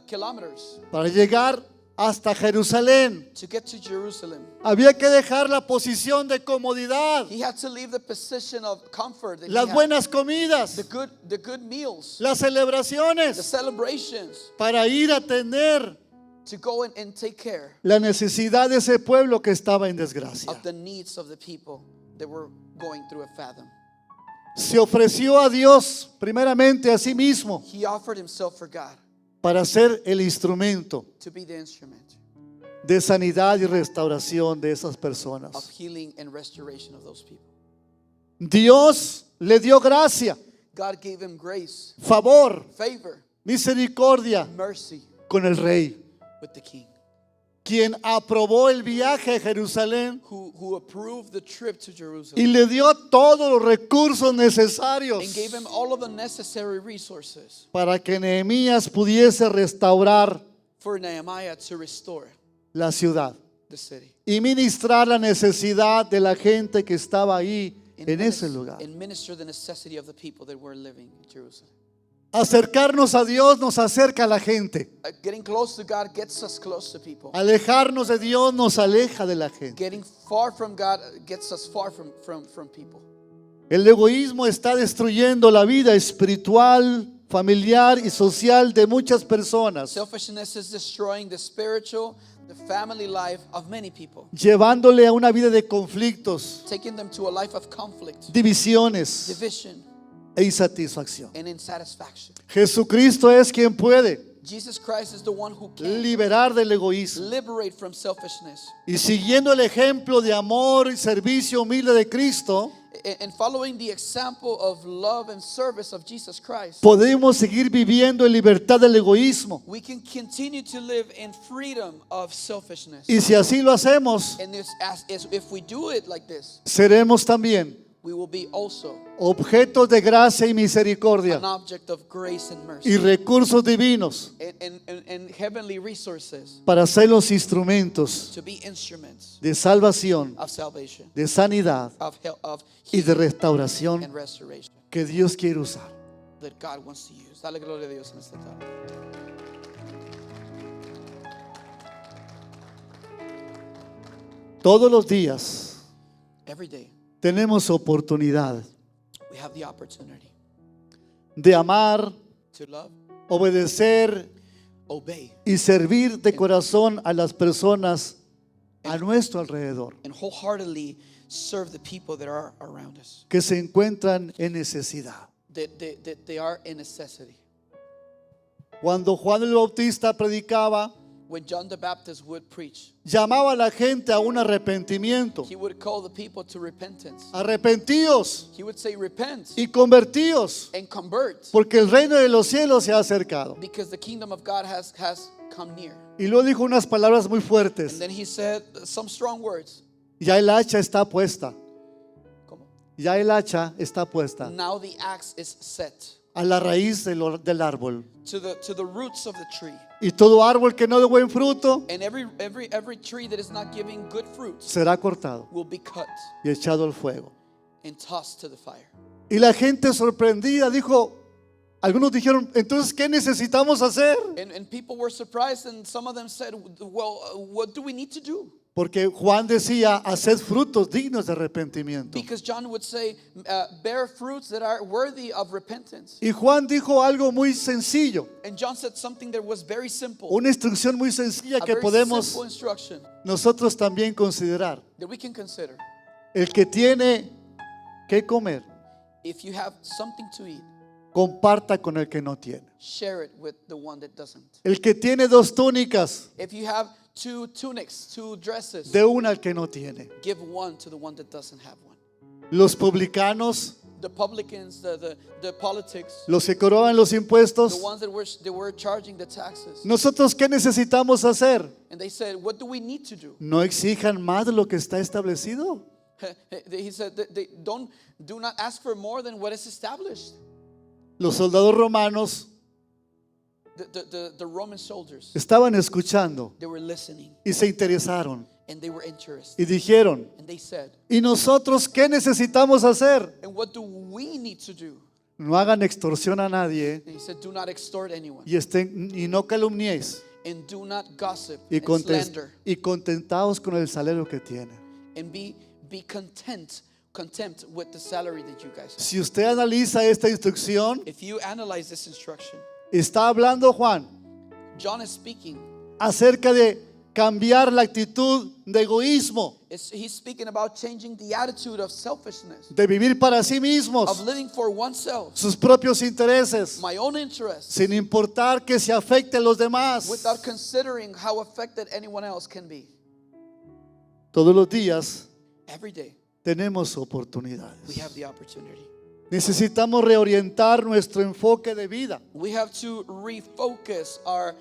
kilometers para llegar hasta Jerusalén. to get to Jerusalem. Había que dejar la posición de comodidad, He had to leave the position of comfort that he las had, buenas comidas, the good meals, las the celebraciones, celebrations, para ir a atender to go and take care la necesidad de ese pueblo que estaba en desgracia. of the needs of the people that were going through a fathom. Se ofreció a Dios primeramente a sí mismo He offered himself for God para ser el instrumento to be the instrument de sanidad y restauración de esas of personas. healing and restoration of those people. Dios le dio gracia, God gave him grace, favor, favor, misericordia mercy con el rey, with the king, quien aprobó el viaje a Jerusalén who approved the trip to y Jerusalem le dio todos los recursos and necesarios gave him all of the necessary resources para que Nehemías pudiese restaurar for Nehemiah to restore la ciudad the city y ministrar la necesidad de la gente que estaba ahí en ese lugar. and minister the necessity of the people that were living in Jerusalem. Acercarnos a Dios nos acerca a la gente. Getting close to God gets us close to people. Alejarnos de Dios nos aleja de la gente. Getting far from God gets us far from people. El egoísmo está destruyendo la vida espiritual, familiar y social de muchas personas, Selfishness is destroying the spiritual, the family life of many people, llevándole a una vida de conflictos, taking them to a life of conflict, divisiones division, e insatisfacción. and insatisfaction. Jesucristo es quien puede Jesus Christ is the one who can liberar del egoísmo. liberate from selfishness. Y siguiendo el ejemplo de amor y servicio humilde de Cristo, And following the example of love and service of Jesus Christ, podemos seguir viviendo en libertad del egoísmo. we can continue to live in freedom of selfishness. Y si así lo hacemos, And if we do it like this, seremos también we will be also objetos de gracia y misericordia an object of grace and y mercy recursos divinos and heavenly resources para ser los instrumentos to be instruments de salvación, of salvation, de sanidad of y de healing restauración and restoration que Dios quiere usar. that God wants to use. Dale gloria a Dios en esta tarde. Todos los días Every day tenemos oportunidad we have the opportunity de amar, to love, obedecer obey, y servir de corazón a las personas a nuestro alrededor and wholeheartedly serve the people that are around us, que se encuentran en necesidad. that they are in necessity. Cuando Juan el Bautista predicaba, When John the Baptist would preach, llamaba a la gente a un arrepentimiento. he would call the people to repentance. Arrepentíos He would say, repent y convertíos, and convert, porque el reino de los cielos se ha acercado. because the kingdom of God has come near. Y luego dijo unas palabras muy And fuertes. then he said some strong words. Ya el hacha está puesta. ¿Cómo? Ya el hacha está puesta Now the axe is set a la raíz del árbol. to the roots of the tree. Y todo árbol que no dé buen fruto And every tree that is not giving good fruits será cortado will be cut y echado al fuego. and tossed to the fire. Y la gente sorprendida dijo, algunos dijeron, entonces, ¿qué necesitamos hacer? And people were surprised, and some of them said, well, what do we need to do? Porque Juan decía, haced frutos dignos de arrepentimiento. Because John would say, bear fruits that are worthy of repentance. Y Juan dijo algo muy sencillo, And John said something that was very simple, una instrucción muy sencilla a que very podemos simple instruction nosotros también considerar. that we can consider. El que tiene que comer, If you have something to eat, comparta con el que no tiene. share it with the one that doesn't. El que tiene dos túnicas, If you have two tunics, two dresses, de una al que no tiene. give one to the one that doesn't have one. Los publicanos, The publicans, the politics, los que cobraban los the impuestos, ones that were charging the taxes. nosotros ¿qué necesitamos hacer? And they said, what do we need to do? No exijan más de lo que está establecido. He said, do not ask for more than what is established. Los soldados romanos The Roman soldiers, estaban escuchando they were listening y se interesaron and they were interested. y dijeron, And they said, ¿y nosotros qué necesitamos hacer? and what do we need to do? No hagan extorsión a nadie And he said, do not extort anyone y no calumniéis and do not gossip y, and slander y contentaos con el salario que tienen. and be content with the salary that you guys have. Si usted analiza esta instrucción, If you analyze this instruction, está hablando Juan John is speaking. acerca de cambiar la actitud de egoísmo, He's speaking about changing the attitude of selfishness, de vivir para sí of mismos, living for oneself, sus propios intereses, my own interests, sin importar que se afecte a los demás. without considering how affected anyone else can be. Todos los días Every day, tenemos we oportunidades. have the opportunity. Necesitamos reorientar nuestro enfoque de vida. We have to refocus our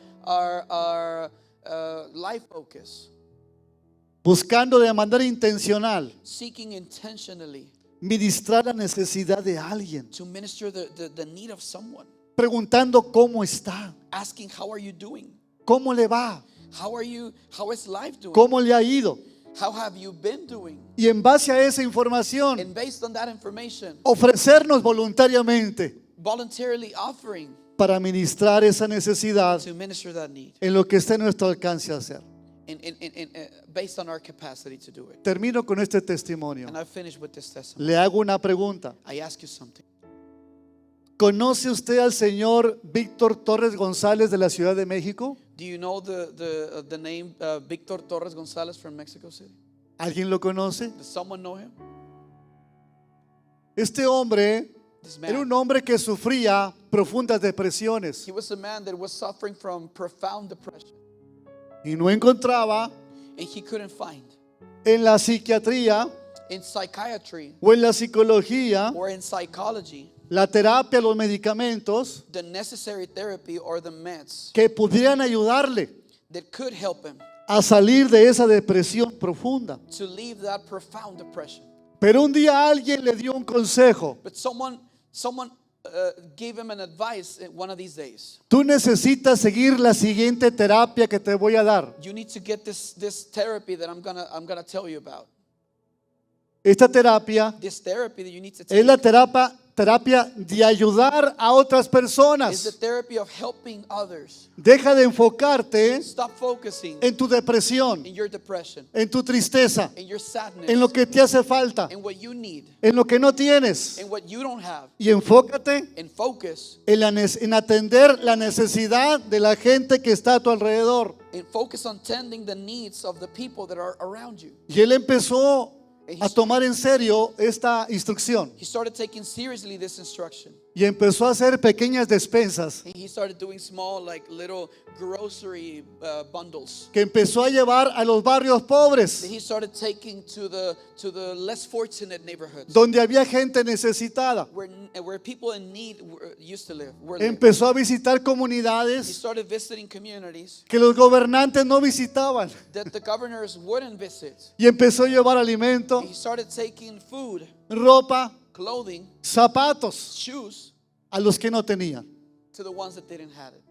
life focus, Buscando de manera intencional seeking intentionally ministrar la necesidad de alguien, to minister the need of someone, preguntando cómo está, asking, how are you doing? cómo le va, How is life doing? cómo le ha ido. How have you been doing? Y en base a esa información, And based on that information, ofrecernos voluntariamente voluntarily offering para ministrar esa necesidad to minister that need en lo que esté en nuestro alcance hacer. based on our capacity to do it. Termino con este testimonio. And I finish with this testimony. Le hago una pregunta. I ask you something. ¿Conoce usted al señor Víctor Torres González de la Ciudad de México? Do you know the name Victor Torres Gonzalez from Mexico City? ¿Alguien lo conoce? Does someone know him? Este hombre This era un man, hombre que sufría profundas depresiones he was a man that was suffering from profound depression, y no encontraba and he couldn't find en la psiquiatría in psychiatry o en la psicología or in psychology la terapia, los medicamentos the necessary therapy or the meds que pudieran ayudarle that could help him a salir de esa depresión profunda. to leave that profound depression. Pero un día alguien le dio un consejo. But someone gave him an advice one of these days. Tú necesitas seguir la siguiente terapia que te voy a dar. You need to get this therapy that I'm gonna tell you about. Esta terapia This therapy that you need to es take la terapia de ayudar a otras is the personas. therapy of helping others. Deja de enfocarte Stop focusing en tu depresión, in your depression, en tu tristeza, in your sadness, en lo que te hace falta, in what you need, en lo que no tienes. in what you don't have, Y enfócate and focus en atender la necesidad de la gente que está a tu alrededor. on tending the needs of the people that are around you. Y él empezó a tomar en serio esta instrucción He started taking seriously this instruction. y empezó a hacer pequeñas despensas He started doing small, like little grocery bundles que empezó a llevar a los barrios that pobres he started taking to the less fortunate neighborhoods donde había gente necesitada. where people in need used to live. Were living. Empezó a visitar He comunidades started visiting communities que los gobernantes no visitaban that the governors wouldn't visit. y empezó a llevar alimento, He started taking food, ropa, clothing, zapatos shoes a los que no tenían. to the ones that didn't have it.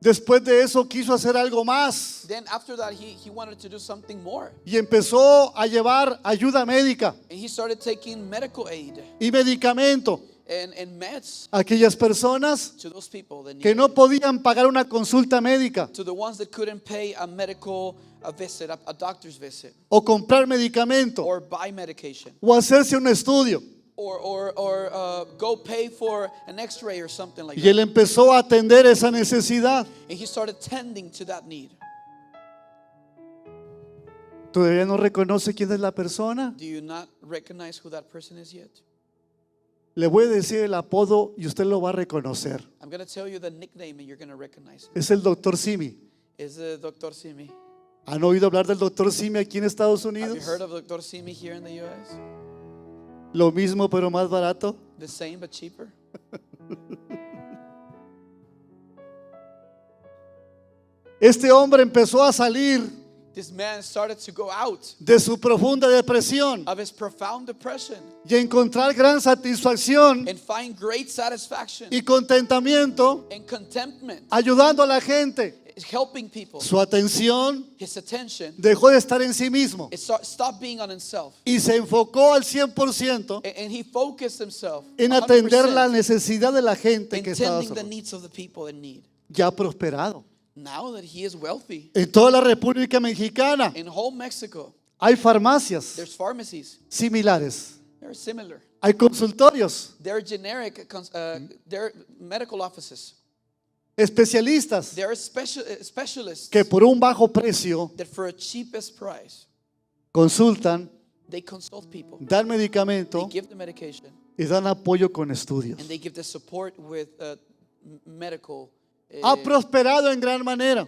Después de eso quiso hacer algo más Then after that, he wanted to do something more. y empezó a llevar ayuda médica And he started taking medical aid y medicamento and meds a aquellas personas to those people that que needed no it. podían pagar una consulta médica To the ones that couldn't pay a medical visit, a doctor's visit, o comprar medicamento or buy medication, o hacerse un estudio. or go pay for an X-ray or something like Y that. él empezó a atender esa necesidad. And he started tending to that need. ¿Todavía no reconoce quién es la persona? Do you not recognize who that person is yet? Le voy a decir el apodo y usted lo va a reconocer. I'm going to tell you the nickname and you're going to recognize it. Es el doctor Simi. Is Dr. Simi. ¿Han oído hablar del doctor Simi aquí en Estados Have you Unidos? heard of Dr. Simi here in the U.S.? Lo mismo pero más barato. The same but cheaper. Este hombre empezó a salir This man started to go out de su profunda depresión of his profound depression y encontrar gran satisfacción and find great satisfaction y contentamiento and contentment, ayudando a la gente. helping people. Su atención His attention, dejó de estar en sí mismo it stopped being on himself. y se enfocó al 100% And he focused himself en atender la 100% necesidad de la gente in que estaba tending the sola. needs of the people in need. Ya prosperado. Now that he is wealthy, En toda la República Mexicana in whole Mexico, hay farmacias there's pharmacies. similares, They're similar. hay consultorios, They're generic, they're medical offices. especialistas There are specialists que por un bajo precio that for a cheapest price, consultan, they consult people. dan They medicamento give the medication y dan apoyo con estudios. and they give the support with medical Ha prosperado en gran manera.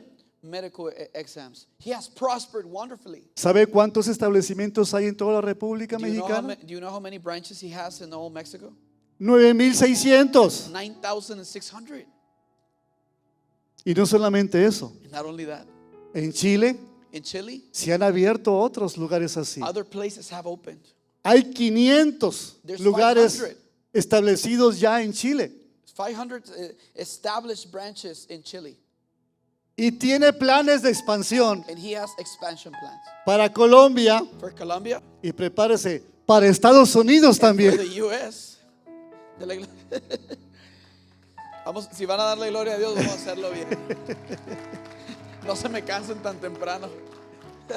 exams. He has prospered wonderfully. ¿Sabe cuántos establecimientos hay en toda la República Do you Mexicana? know how many branches he has in all Mexico? 9,600. 9,600. Y no solamente eso, And not only that, en Chile in Chile, se han abierto otros lugares así. other places have opened. Hay 500 There's lugares 500. establecidos ya en Chile 500 established branches in Chile. y tiene planes de expansión And he has expansion plans. para Colombia For Colombia, y prepárese para Estados Unidos for también. the U.S. De la vamos, si van a darle gloria a Dios, vamos a hacerlo bien. No se me cansen tan temprano.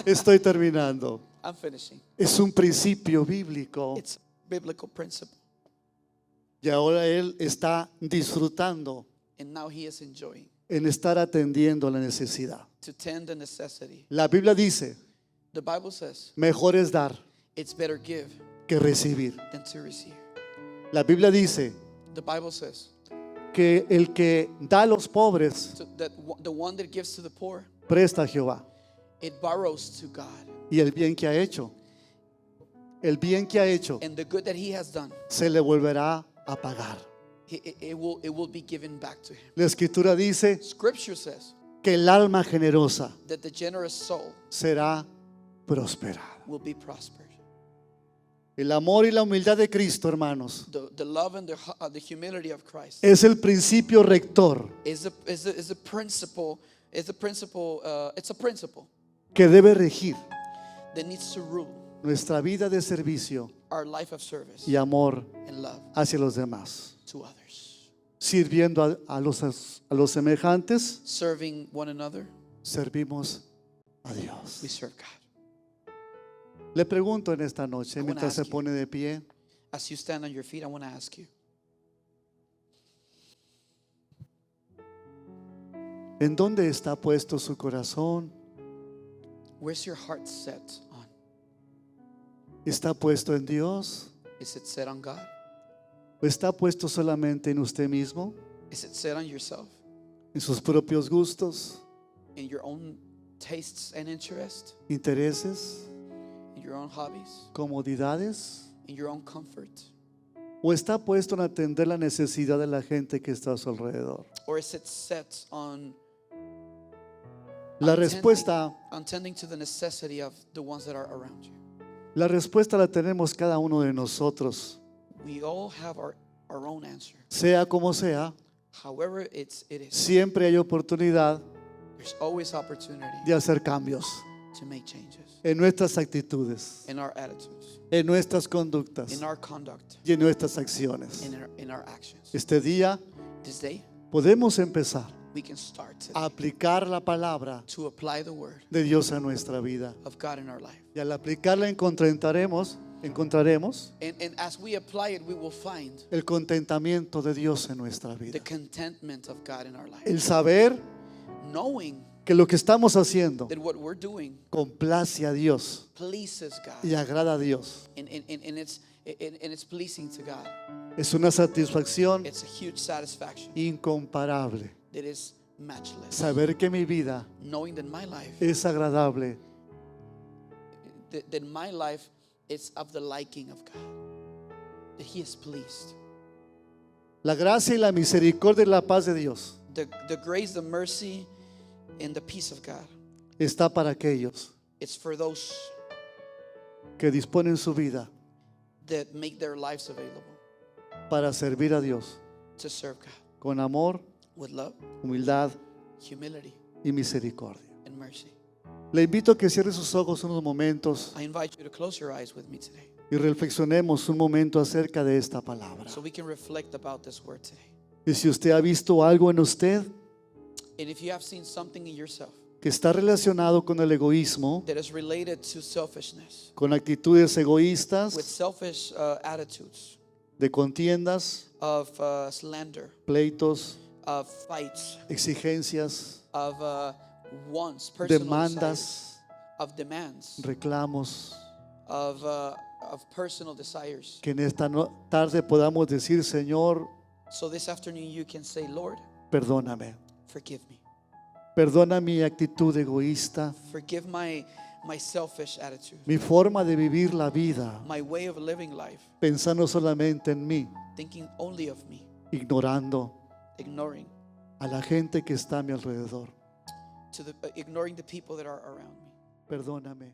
Estoy terminando. I'm finishing. Es un principio bíblico. It's a biblical principle. Y ahora él está disfrutando And now he is enjoying en estar atendiendo la necesidad. to tend the necessity. La Biblia dice, The Bible says mejor es dar it's better give que recibir. than to receive. La Biblia dice The Bible says que el que da a los pobres that the one that gives to the poor, presta a Jehová. it borrows to God. Y el bien que ha hecho, el bien que ha hecho, And the good that he has done, se le volverá a pagar. it will be given back to him. La Escritura dice Scripture says que el alma generosa that the generous soul será prosperada. will be prospered. El amor y la humildad de Cristo, hermanos, The love and the humility of Christ es el principio rector is a principle. It's a principle. It's a principle que debe regir that needs to rule nuestra vida de servicio our life of service y amor and love hacia los demás, to others, sirviendo a los semejantes. serving one another. Servimos a Dios. We serve God. Le pregunto en esta noche, I wanna mientras se ask you. pone de pie, As you stand on your feet, I want to ask you: ¿en dónde está puesto su corazón? where's your heart set on? ¿Está puesto en Dios? Is it set on God? ¿O está puesto solamente en usted mismo? Is it set on yourself, ¿En sus propios gustos, in your own tastes and interests, intereses, in your own hobbies, comodidades? in your own comfort? ¿O está puesto en atender la necesidad de la gente que está a su alrededor? Or is it set on La respuesta, tending to the necessity of the ones that are around you? la respuesta la tenemos cada uno de nosotros. We all have our own answer. Sea como sea, However it is, siempre hay oportunidad there's always opportunity de hacer cambios to make changes en nuestras actitudes, in our attitudes, en nuestras conductas in our conduct, y en nuestras acciones. in our actions. Este día This day, podemos empezar we can start a today aplicar la palabra to apply the word de Dios a nuestra vida. of God in our life. Y al aplicarla encontraremos And as we apply it, we will find el contentamiento de Dios en nuestra the vida. contentment of God in our life. El saber Knowing que lo que estamos haciendo that what we're doing complace a Dios pleases God y agrada a Dios. and it's pleasing to God. Es una satisfacción It's a huge satisfaction incomparable. that is matchless. Saber que mi vida Knowing that my life, es agradable that my life is of the liking of God, that He is pleased. La gracia y la misericordia y la paz de Dios The grace, the mercy, and the peace of God, está para aquellos it's for those que disponen su vida that make their lives available para servir a Dios to serve God con amor, with love, humildad humility, y misericordia. and mercy. Le invito a que cierre sus ojos unos momentos I invite you to close your eyes with me today y reflexionemos un momento acerca de esta palabra. so we can reflect about this word today. Y si usted ha visto algo en usted And if you have seen something in yourself que está relacionado con el egoísmo, that is related to selfishness, con actitudes with egoístas, selfish attitudes, de contiendas, of slander, pleitos, of fights, exigencias, of wants, personal demandas, desires, of demands, reclamos, of personal desires. que en esta tarde podamos decir, Señor, So this afternoon you can say, Lord, perdóname. forgive me. Perdona mi actitud egoísta, Forgive my selfish attitude, mi forma de vivir la vida, my way of living life, pensando solamente en mí, thinking only of me, ignorando ignoring a la gente que está a mi alrededor. ignoring the people that are around me. Perdóname.